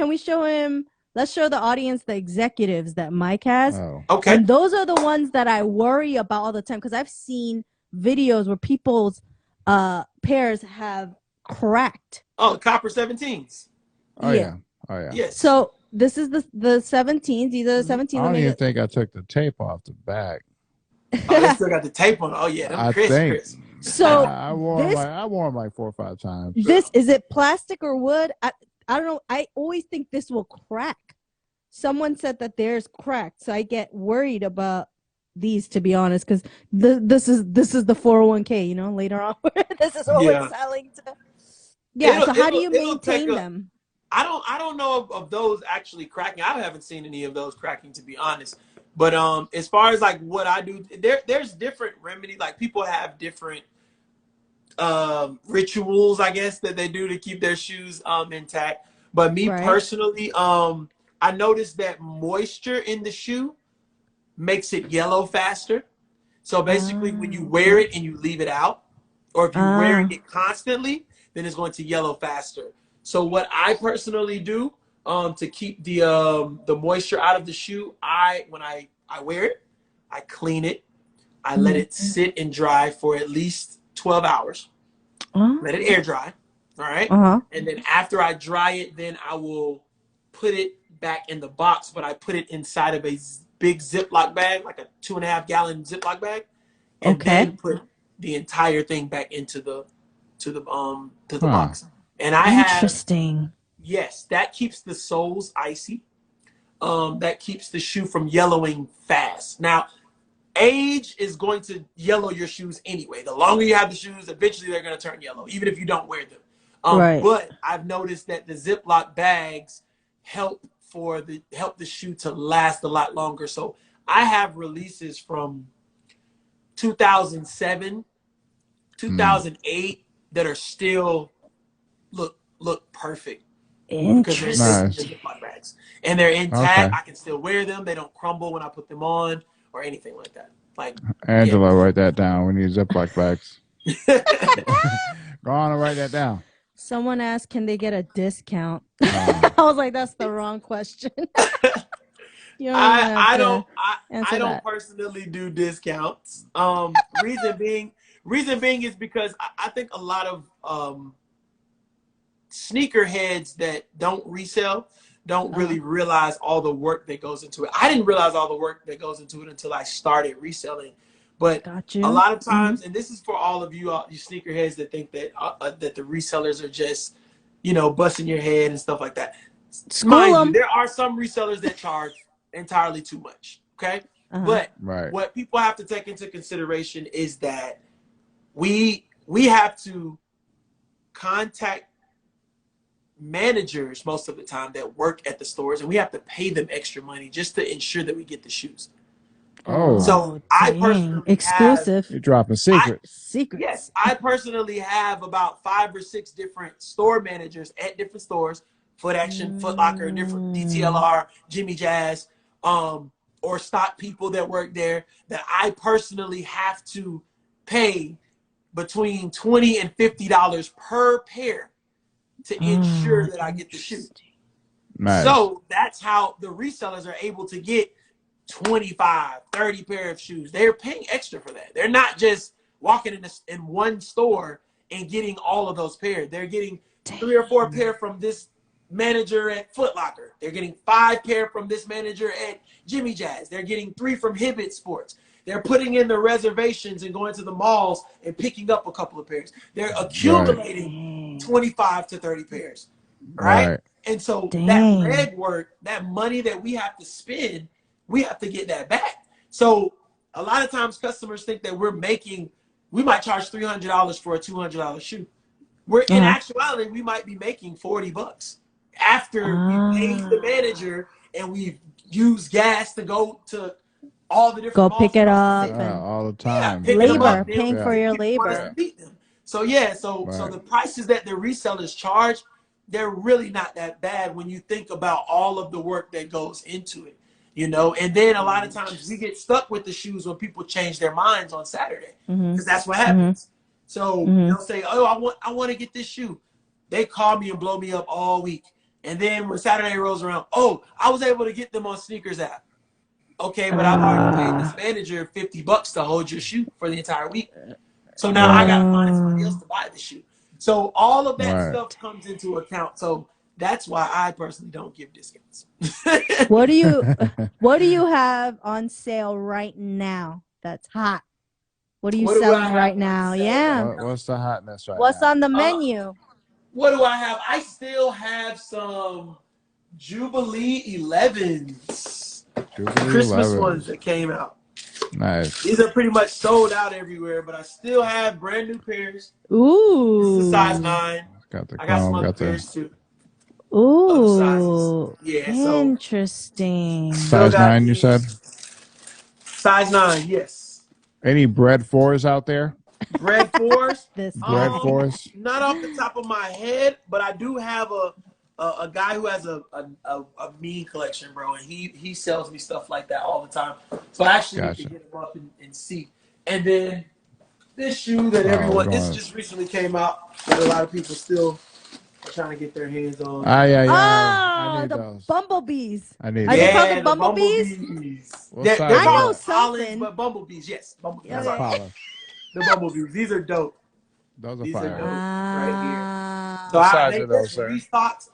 we show him, let's show the audience the executives that Mike has. Oh. Okay. And those are the ones that I worry about all the time because I've seen videos where people's pairs have cracked. Oh, copper 17s. Oh yeah. Oh yeah. Yes. So this is the 17s. These are the 17s. I don't even think I took the tape off the back. Oh, they still got the tape on. Oh yeah, them crisp. So I wore them like 4 or 5 times. Is it plastic or wood? I don't know. I always think this will crack. Someone said that theirs cracked, so I get worried about these, to be honest, because this is the 401k. You know, later on, this is what we're selling to. Yeah. So how do you maintain them? I don't know of those actually cracking. I haven't seen any of those cracking, to be honest. But as far as like what I do, there's different remedies. Like people have different rituals, I guess, that they do to keep their shoes intact. But me personally, I noticed that moisture in the shoe makes it yellow faster. So basically, when you wear it and you leave it out, or if you're wearing it constantly, then it's going to yellow faster. So what I personally do to keep the moisture out of the shoe, when I wear it, I clean it. I let it sit and dry for at least 12 hours. Let it air dry. All right. And then after I dry it, then I will put it back in the box, but I put it inside of a big Ziploc bag, like a 2.5-gallon Ziploc bag, and then put the entire thing back into the box. And I have, yes, that keeps the soles icy. That keeps the shoe from yellowing fast. Now, age is going to yellow your shoes anyway. The longer you have the shoes, eventually they're going to turn yellow, even if you don't wear them. But I've noticed that the Ziploc bags help the shoe to last a lot longer. So I have releases from 2007, 2008 that are still look perfect. Interesting. Bags. And they're intact. I can still wear them. They don't crumble when I put them on or anything like that. Like Angela, write that down. We need Ziploc bags. Go on and write that down. Someone asked, can they get a discount? I was like, that's the wrong question. I don't personally do discounts. Reason being is because I think a lot of sneakerheads that don't resell don't really realize all the work that goes into it. I didn't realize all the work that goes into it until I started reselling. But a lot of times, and this is for all of you sneakerheads that think that that the resellers are just, busting your head and stuff like that. Mind you, there are some resellers that charge entirely too much. Okay, but what people have to take into consideration is that we have to contact managers most of the time that work at the stores, and we have to pay them extra money just to ensure that we get the shoes. So I personally exclusive. You're dropping secrets. Yes, I personally have about 5 or 6 different store managers at different stores: Foot Action, Foot Locker, different DTLR, Jimmy Jazz, or stock people that work there that I personally have to pay between $20 and $50 per pair to ensure that I get the shoe. Nice. So that's how the resellers are able to get 25, 30 pair of shoes. They're paying extra for that. They're not just walking in one store and getting all of those pairs. They're getting 3 or 4 pair from this manager at Foot Locker. They're getting 5 pair from this manager at Jimmy Jazz. They're getting 3 from Hibbett Sports. They're putting in the reservations and going to the malls and picking up a couple of pairs. They're accumulating 25 to 30 pairs, right? And so that legwork, that money that we have to spend, we have to get that back. So a lot of times customers think that we might charge $300 for a $200 shoe. In actuality, we might be making $40 after we paid the manager and we've used gas to go to all the different malls pick it up all the time. Labor, paying for your labor. So so the prices that the resellers charge, they're really not that bad when you think about all of the work that goes into it, you know. And then a lot of times we get stuck with the shoes when people change their minds on Saturday, because that's what happens. So they'll say, "Oh, I want to get this shoe." They call me and blow me up all week, and then when Saturday rolls around, "Oh, I was able to get them on Sneakers app." Okay, but I've already paid this manager $50 to hold your shoe for the entire week. So now I got to find somebody else to buy the shoe. So all of that stuff comes into account. So that's why I personally don't give discounts. What do you have on sale right now that's hot? What are you selling right now? Yeah. What's the hotness right What's now? on the menu? What do I have? I still have some Jubilee 11s. Christmas 11. Ones that came out. Nice. These are pretty much sold out everywhere, but I still have brand new pairs. Ooh. This is a size 9. I got some other pairs too. Ooh. Yeah. Interesting. Size 9, you said? Size 9, yes. Any bread 4s out there? Bread 4s? Bread 4s? Not off the top of my head, but I do have a guy who has a mean collection, bro, and he sells me stuff like that all the time. So I actually need to get him up and see. And then this shoe that this just recently came out that a lot of people still are trying to get their hands on. I need the those. bumblebees. I need Are they called the bumblebees? I know something. But bumblebees, yes. Bumblebees. The bumblebees. These are dope. Those are These fire. are dope right here. So I just restocked.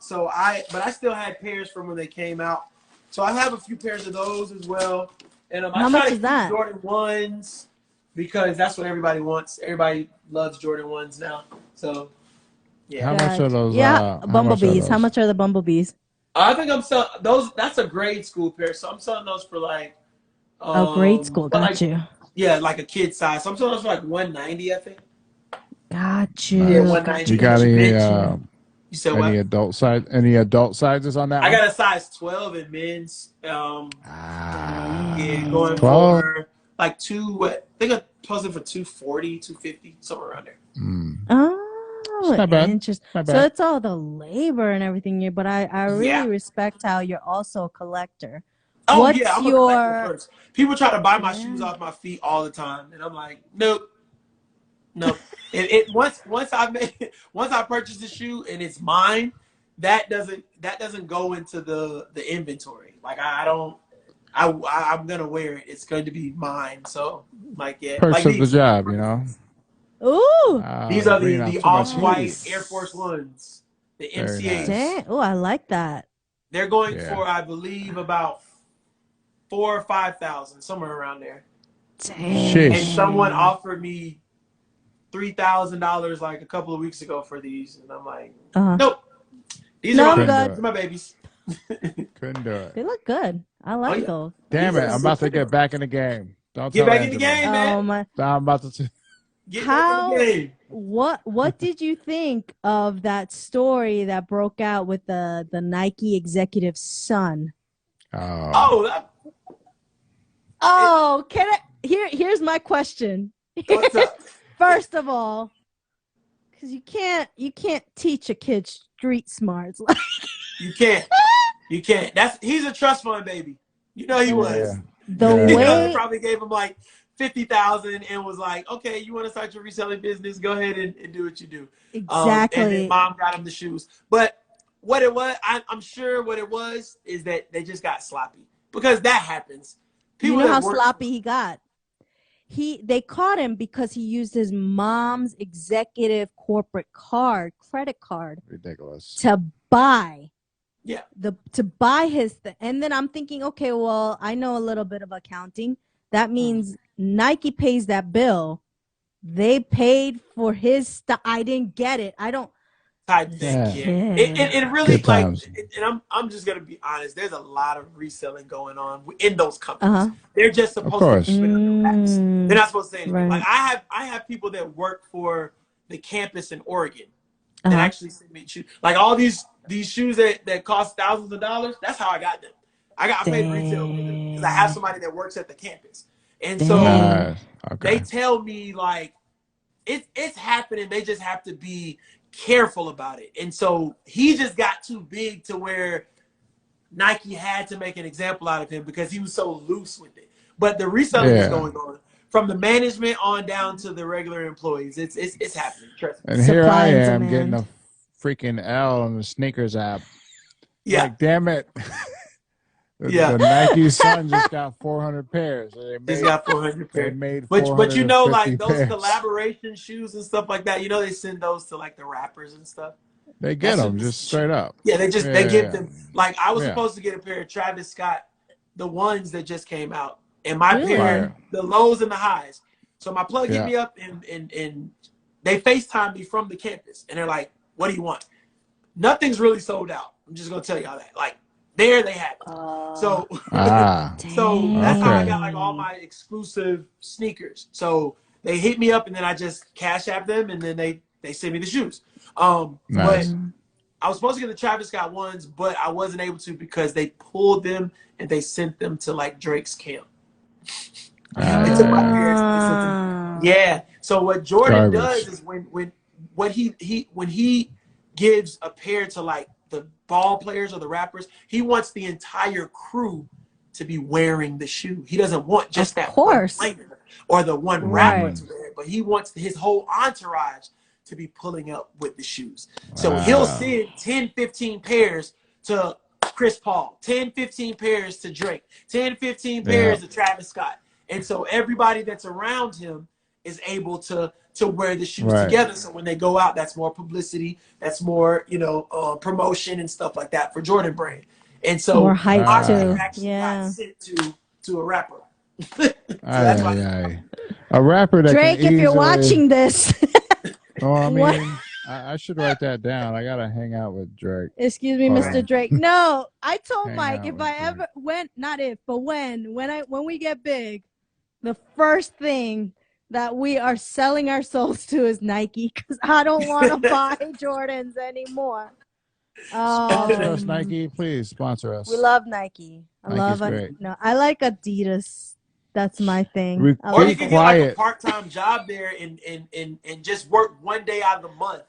But I still had pairs from when they came out. So I have a few pairs of those as well. And how much is that? Jordan 1s because that's what everybody wants. Everybody loves Jordan 1s now. So yeah. How much are those? Bumblebees. How much are the bumblebees? I think I'm selling those. That's a grade school pair. So I'm selling those for like. Grade school. Got you. Yeah, like a kid size. So I'm selling those for like $190, I think. Got you. Yeah, $190. You got any? You said any adult size? Any adult sizes on that? I got a size 12 in men's. Yeah, going 12? for like I think I posted for 240, 250, somewhere around there. Oh, not bad. Interesting. Not So bad. it's all the labor and everything here, but I really respect how you're also a collector. Oh, yeah, I'm a collector first. People try to buy my shoes off my feet all the time, and I'm like, nope. Once I purchase the shoe and it's mine, that doesn't go into the inventory. Like I'm gonna wear it. It's going to be mine. So Perks of the job, you know. Ooh, these are the off-white Air Force Ones, the MCAs. Nice. Oh, I like that. They're going for, I believe, about 4,000 or 5,000, somewhere around there. Dang. And someone offered me $3,000 like a couple of weeks ago for these, and I'm like, nope. These are my babies. Couldn't do it. They look good. I like those. Damn it! I'm about to get back in the game. Don't get tell back in the game, man. Oh my! I'm about to. Get back in the game. What did you think of that story that broke out with the Nike executive's son? Here's my question. What's up? First of all, because you can't teach a kid street smarts. You can't. He's a trust fund baby. You know he was. The way probably gave him like 50,000 and was like, okay, you want to start your reselling business? Go ahead and do what you do. Exactly. And then mom got him the shoes. But what it was, I'm sure what it was is that they just got sloppy because that happens. You know how sloppy he got? They caught him because he used his mom's executive corporate credit card. Ridiculous. To buy Yeah. to buy his thing. And then I'm thinking, okay, well, I know a little bit of accounting. That means Nike pays that bill. They paid for his stuff. I didn't get it. I don't. Type thing, yeah. It really Good like, times. and I'm just gonna be honest. There's a lot of reselling going on in those companies. They're just Of supposed to course. keep it under wraps. They're not supposed to say anything. Right. Like I have people that work for the campus in Oregon that actually send me shoes. Like all these shoes that cost thousands of dollars. That's how I got them. I paid retail for them because I have somebody that works at the campus, and so they tell me like it's happening. They just have to be careful about it. And so he just got too big to where Nike had to make an example out of him because he was so loose with it. But the reselling is going on from the management on down to the regular employees. It's happening. Trust me. And here I am getting a freaking L on the sneakers app. Yeah. Like, damn it. The Nike son just got 400 pairs. Just got 400 pairs. They made but you know, like those pairs. collaboration shoes and stuff like that, you know, they send those to like the rappers and stuff. They get them just straight up. Yeah, they give them. Like I was supposed to get a pair of Travis Scott, the ones that just came out, and my pair, the lows and the highs. So my plug hit me up and they FaceTime me from the campus, and they're like, "What do you want?" Nothing's really sold out. I'm just gonna tell y'all that. Like there they have it. So so that's how I got like all my exclusive sneakers. So they hit me up, and then I just cash app them, and then they send me the shoes. But I was supposed to get the Travis Scott ones, but I wasn't able to because they pulled them and they sent them to like Drake's camp. They took my parents and they sent them. Yeah. So what Jordan does is when he gives a pair to like the ball players or the rappers, he wants the entire crew to be wearing the shoe. He doesn't want just that one player or the one rapper to wear it, but he wants his whole entourage to be pulling up with the shoes. So he'll send 10, 15 pairs to Chris Paul, 10, 15 pairs to Drake, 10, 15 pairs to Travis Scott. And so everybody that's around him is able to wear the shoes together. So when they go out, that's more publicity, that's more, promotion and stuff like that for Jordan Brand. And so more hype too. Actually got sent to a rapper. So that's why a rapper that Drake, if you're watching this. Oh, I mean, I should write that down. I gotta hang out with Drake. Excuse me, Mr. Drake. No, I told Mike if I ever when we get big, the first thing that we are selling our souls to is Nike because I don't want to buy Jordans anymore. Sponsor us, Nike. Please sponsor us. We love Nike. I like Adidas. That's my thing. Or you can get like a part-time job there and just work one day out of the month.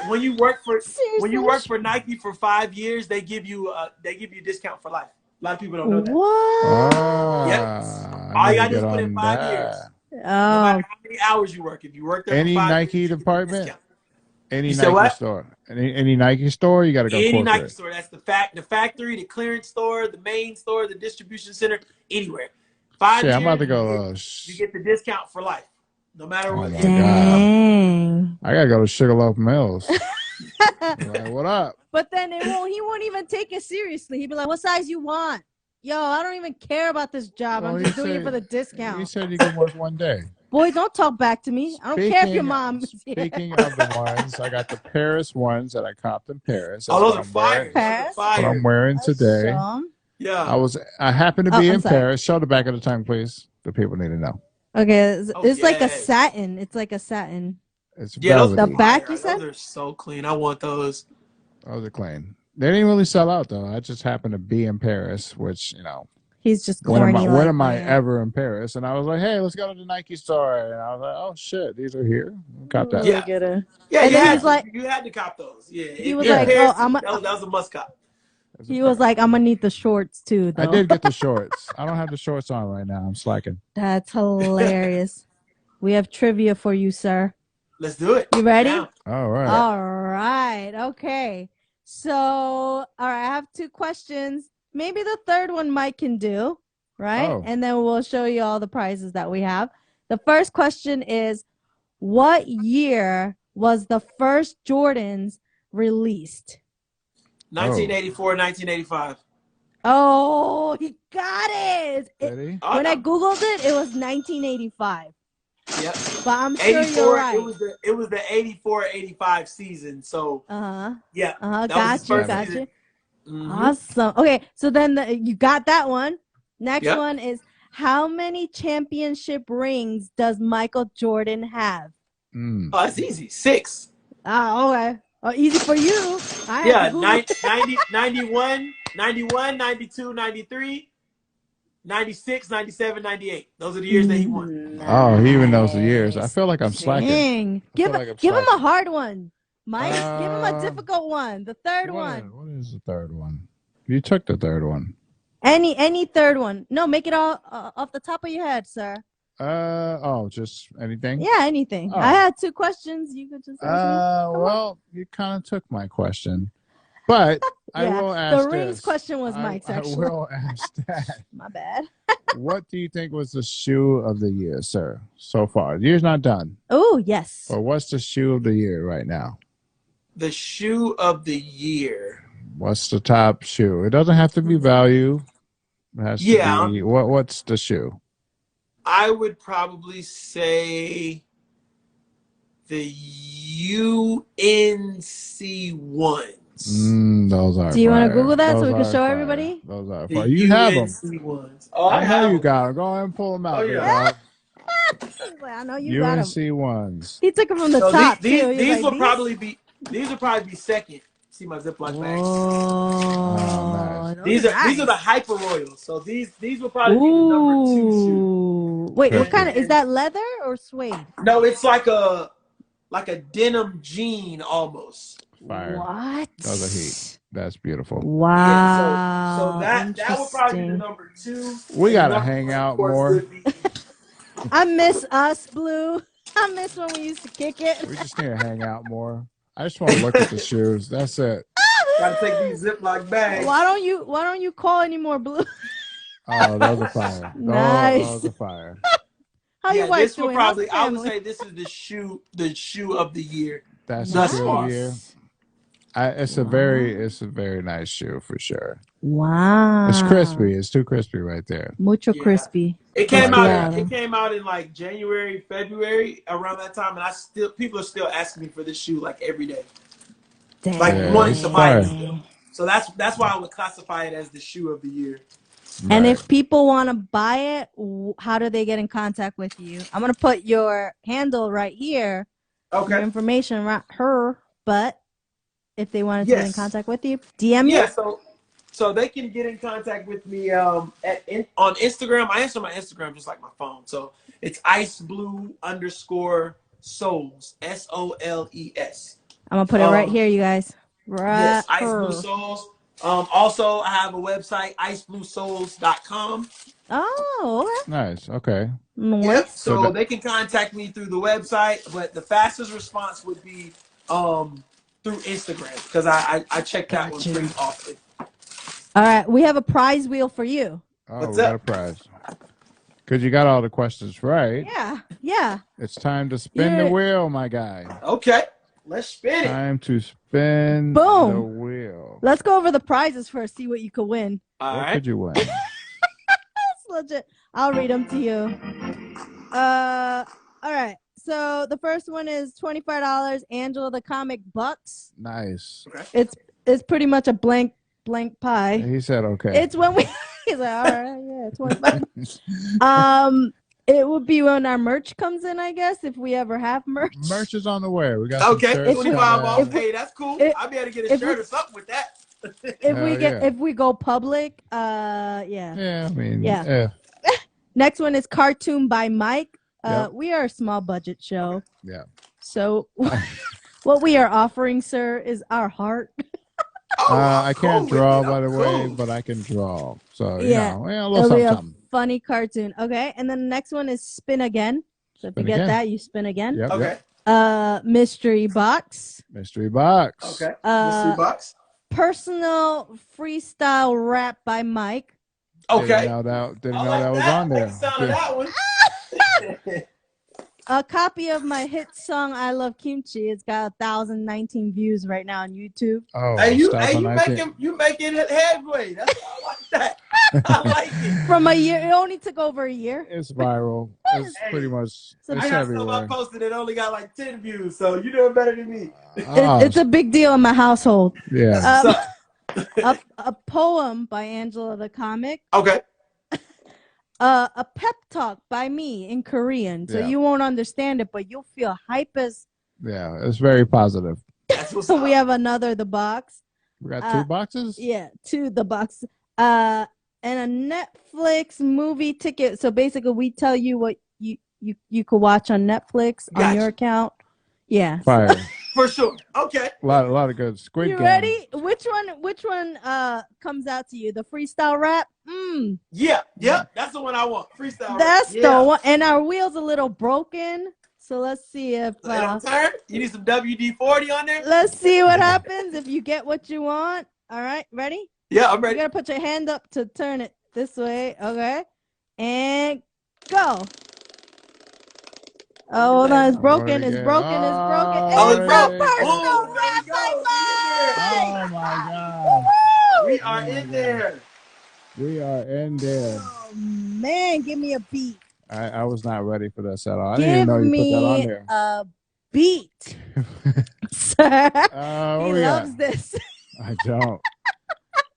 When you work for Nike for 5 years, they give you a discount for life. A lot of people don't know that. What? Yes. All you gotta do is put in 5 years. No matter how many hours you work. If you work there any for 5 Nike years, department, any Nike store, any Nike store, you gotta go. Any Nike store. That's the factory, the clearance store, the main store, the distribution center, anywhere. 5 years, I'm about to go. You get the discount for life, no matter what. Dang. I gotta go to Sugarloaf Mills. Like, what up? But then he won't even take it seriously. He'd be like, "What size you want? Yo, I don't even care about this job. I'm just doing it for the discount." He said you can work one day. Boy, don't talk back to me. I don't care if your mom. Speaking of the ones, I got the Paris ones that I copped in Paris. That's those are fire. What I'm wearing today. Yeah. I happened to be in Paris. Show the back of the tongue, please. The people need to know. Okay, it's like a satin. It's like a satin. It's the back. You said those are so clean. I want those. Those are clean. They didn't really sell out though. I just happened to be in Paris, which he's just corny. When am I ever in Paris? And I was like, hey, let's go to the Nike store. And I was like, oh shit, these are here. Cop that. Yeah, you had to cop those. Yeah, he was like, Paris, that was a must cop. He was like, I'm gonna need the shorts too, though. I did get the shorts. I don't have the shorts on right now. I'm slacking. That's hilarious. We have trivia for you, sir. Let's do it. You ready? Yeah. All right. All right. Okay. So, all right, I have 2 questions. Maybe the third one Mike can do, right? Oh. And then we'll show you all the prizes that we have. The first question is, what year was the first Jordans released? 1984, 1985. Oh, he got it. Did he? When I googled it, it was 1985. Yep. But I'm sure you're right. It was the 84-85 season. So yeah. Gotcha. Awesome. Okay, so then you got that one. Next one is, how many championship rings does Michael Jordan have? Oh, that's easy. 6. Okay. Oh, easy for you. 91, 92, 93, 96, 97, 98. Those are the years that he won. Oh, he even knows the years. I feel like I'm slacking. Dang. Give him a hard one. Mike, give him a difficult one. The third one. What is the third one? You took the third one. Any third one. No, make it all off the top of your head, sir. Just anything? Yeah, anything. I had 2 questions. You could just ask me. Well, you kind of took my question. But I will ask the rings question was Mike's, actually. I will ask that. My bad. What do you think was the shoe of the year, sir, so far? The year's not done. Oh, yes. But what's the shoe of the year right now? The shoe of the year. What's the top shoe? It doesn't have to be value. It has to be, what's the shoe? I would probably say the UNC ones. Those are. Do you want to Google that so we can show everybody? Those are. You have them. Ones. Oh, I know you got them. Go ahead and pull them out. Oh, yeah. I know you got them. UNC ones. He took them from the top. These will probably be second. See my Ziploc bags. Oh, nice. These are the Hyper Royals. So these will probably be the number 2 shoe. Wait, what kind of, is that leather or suede? No, it's like a denim jean almost. Fire. What? Those are heat. That's beautiful. Wow. So that would probably be the number 2. We gotta hang out more. I miss us, Blue. I miss when we used to kick it. We just need to hang out more. I just want to look at the shoes. That's it. Gotta take these Ziploc bags. Why don't you call anymore, Blue? Oh, those are fire. Nice. Those are fire. How you wife this doing? Probably, I would say this is the shoe of the year. That's the shoe of the year. It's a very nice shoe for sure. Wow. It's crispy. It's too crispy right there. Mucho crispy. It came out. It came out in like January, February, around that time, and people are still asking me for this shoe like every day. Dang. Like wanting to buy it still. So that's why I would classify it as the shoe of the year. And if people want to buy it, how do they get in contact with you? I'm gonna put your handle right here. Okay. Your information right her, but if they wanted to get in contact with you, DM you. Yeah, so they can get in contact with me on Instagram. I answer my Instagram just like my phone. So it's iceblue_soles, SOLES. I'm gonna put it right here, you guys. Right. Yes, Ice Blue Soles. Also, I have a website, icebluesoles.com. Oh, okay. Nice. Okay. Yep. So they can contact me through the website, but the fastest response would be through Instagram because I check that one pretty often. All right, we have a prize wheel for you. Oh, we got a prize. Because you got all the questions right. Yeah. It's time to spin the wheel, my guy. Okay, let's spin it. Time to spin the wheel. Let's go over the prizes first, see what you could win. What could you win? That's legit. I'll read them to you. All right. So the first one is $25. AngelaTheComic bucks. Nice. Okay. It's pretty much a blank pie. He said okay. It's when we. He's like, all right, yeah, 25. It would be when our merch comes in, I guess, if we ever have merch. Merch is on the way. We got some shirts. 25 off. Hey, that's cool. I'll be able to get a shirt or something with that. If we go public, yeah. Yeah, I mean, yeah. Next one is Cartoon by Mike. We are a small budget show. Yeah. So what we are offering, sir, is our heart. I can't draw, by the way, but I can draw. So, you know, a little something. Funny cartoon. Okay. And then the next one is Spin Again. So if you get that, you spin again. Yep, okay. Mystery Box. Mystery Box. Okay. Mystery Box. Personal Freestyle Rap by Okay. Didn't know that was on there. Sound of that one. a copy of my hit song "I Love Kimchi." It's got 1,019 views right now on YouTube. Oh, Hey, you making making headway. That's I like that. I like it. From a year, it only took over a year. It's viral. It's pretty much. So It's I got everywhere. some I posted that only got like 10 views, so you're doing better than me. It's a big deal in my household. Yeah. A poem by AngelaTheComic. Okay. A pep talk by me in Korean, so you won't understand it, but you'll feel hype as. Yeah, it's very positive. So we have the box. We got 2 boxes. Yeah, the box. And a Netflix movie ticket. So basically, we tell you what you could watch on Netflix on your account. Yeah. Fire. For sure. Okay. A lot of good Squid You Game. ready? Which one comes out to you? The freestyle rap? Yeah, that's the one I want. Freestyle. That's the one. And our wheel's a little broken. So let's see if turn. You need some WD-40 on there? Let's see what happens if you get what you want. All right, ready? Yeah, I'm ready. You gotta put your hand up to turn it this way, okay? And go. Oh, hold on, it's broken. It's broken. Oh, It's a personal rap, Oh my God. We are in there. We are in there. Oh man, give me a beat. I was not ready for this at all. I didn't even know you put that on there. A beat, sir. He got? loves this. I don't.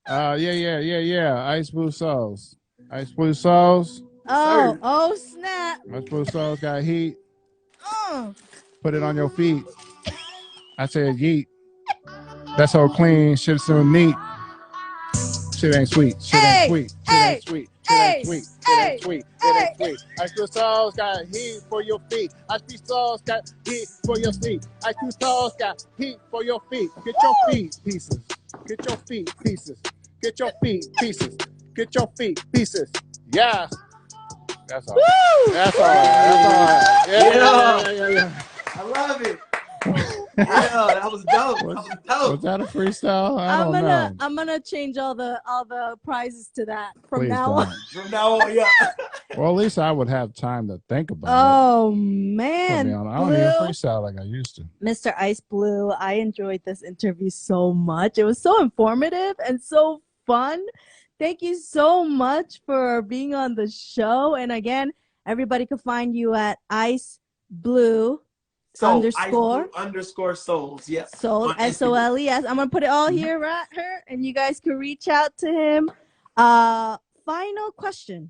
Yeah. Ice Blue Souls. Ice Blue Souls. Oh snap. Ice Blue Souls got heat. Put it on your feet. I said yeet. That's all clean. Shit's so neat. Shit ain't sweet. Shit ain't sweet. Shit ain't sweet. Shit ain't sweet. Shit ain't sweet. Shit ain't sweet. Ice Blue Souls got heat for your feet. Ice Blue Souls got heat for your feet. Ice Blue Souls got heat for your feet. Get your feet pieces. Get your feet pieces. Get your feet pieces. Get your feet pieces. Yes. That's all. Woo! That's all. That's all. Yeah. I love it. Yeah, that was dope. Was that a freestyle? I don't know. I'm gonna change all the prizes to that from Please now don't. on. From now on, yeah. Well, at least I would have time to think about it. Oh man, I don't even freestyle like I used to. Mr. Ice Blue, I enjoyed this interview so much. It was so informative and so fun. Thank you so much for being on the show. And again, everybody can find you at Ice Blue _ Soles. Yes. Soles, SOLES. I'm gonna put it all here, right here, and you guys can reach out to him. Final question.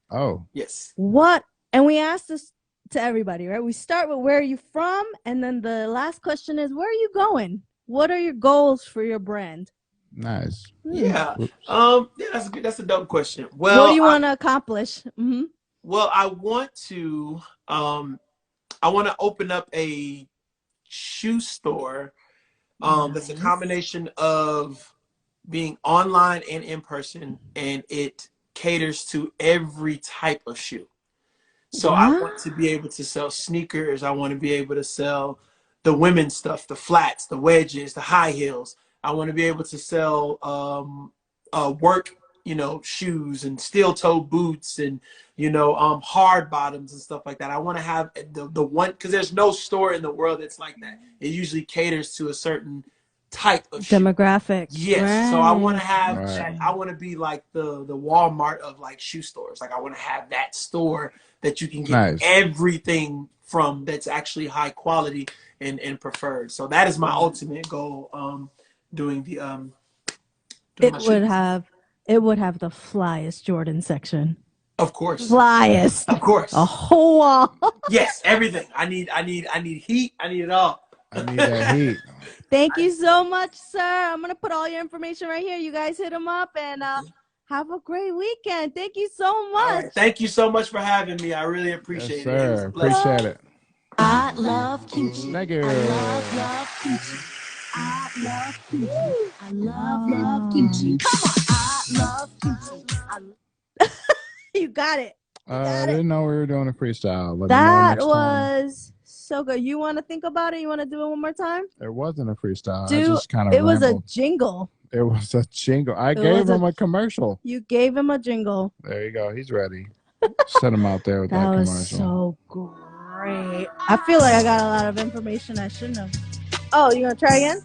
Oh. Yes. What? And we asked this to everybody, right? We start with where are you from, and then the last question is where are you going? What are your goals for your brand? Nice. Yeah. Yeah, that's a dope question. Well, what do you want to accomplish? Mm-hmm. Well, I want to open up a shoe store that's a combination of being online and in person, and it caters to every type of shoe. So I want to be able to sell sneakers. I want to be able to sell the women's stuff, the flats, the wedges, the high heels. I want to be able to sell work, shoes and steel toe boots and, hard bottoms and stuff like that. I want to have the one, because there's no store in the world that's like that. It usually caters to a certain type of demographic. Yes. Right. So I want to have that. I want to be like the Walmart of like shoe stores. Like I want to have that store that you can get everything from that's actually high quality and preferred. So that is my ultimate goal. Doing the it would have the flyest Jordan section. Of course. Flyest. Of course. A whole wall. Yes, everything. I need heat. I need it all. I need that heat. Thank you so much, sir. I'm gonna put all your information right here. You guys hit him up and have a great weekend. Thank you so much. Right. Thank you so much for having me. I really appreciate it. Sir. Appreciate it. I love kimchi. Thank you. I love kimchi. I love kimchi. I love kimchi. Come on. I love kimchi. You got it. I didn't know we were doing a freestyle. Let That me know was so good. You want to think about it? You want to do it one more time? It wasn't a freestyle. Dude, I just kind of it was a rambled. jingle. It was a jingle. I gave him a commercial. You gave him a jingle. There you go. He's ready. Set him out there with that was commercial. so great. Great. I feel like I got a lot of information I shouldn't have. Oh, you gonna try again?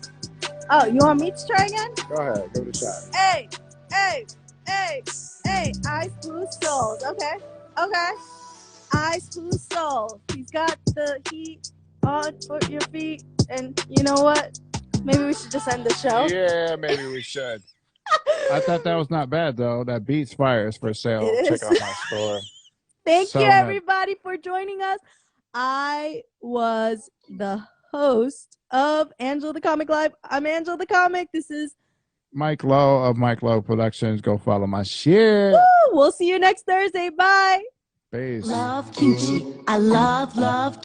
Oh, you want me to try again? Go ahead, give it a shot. Hey, hey, hey, hey, Ice Blue Souls. Okay, okay. Ice Blue Souls. He's got the heat on for your feet. And you know what? Maybe we should just end the show. Yeah, maybe we should. I thought that was not bad, though. That Beats Fire is for sale. Check out my store. Thank you, everybody, for joining us. I was the host of Angela the Comic Live. I'm Angela the Comic. This is Mike Lowe of Mike Lowe Productions. Go follow my shit. Woo! We'll see you next Thursday. Bye. Peace. Love kimchi. I love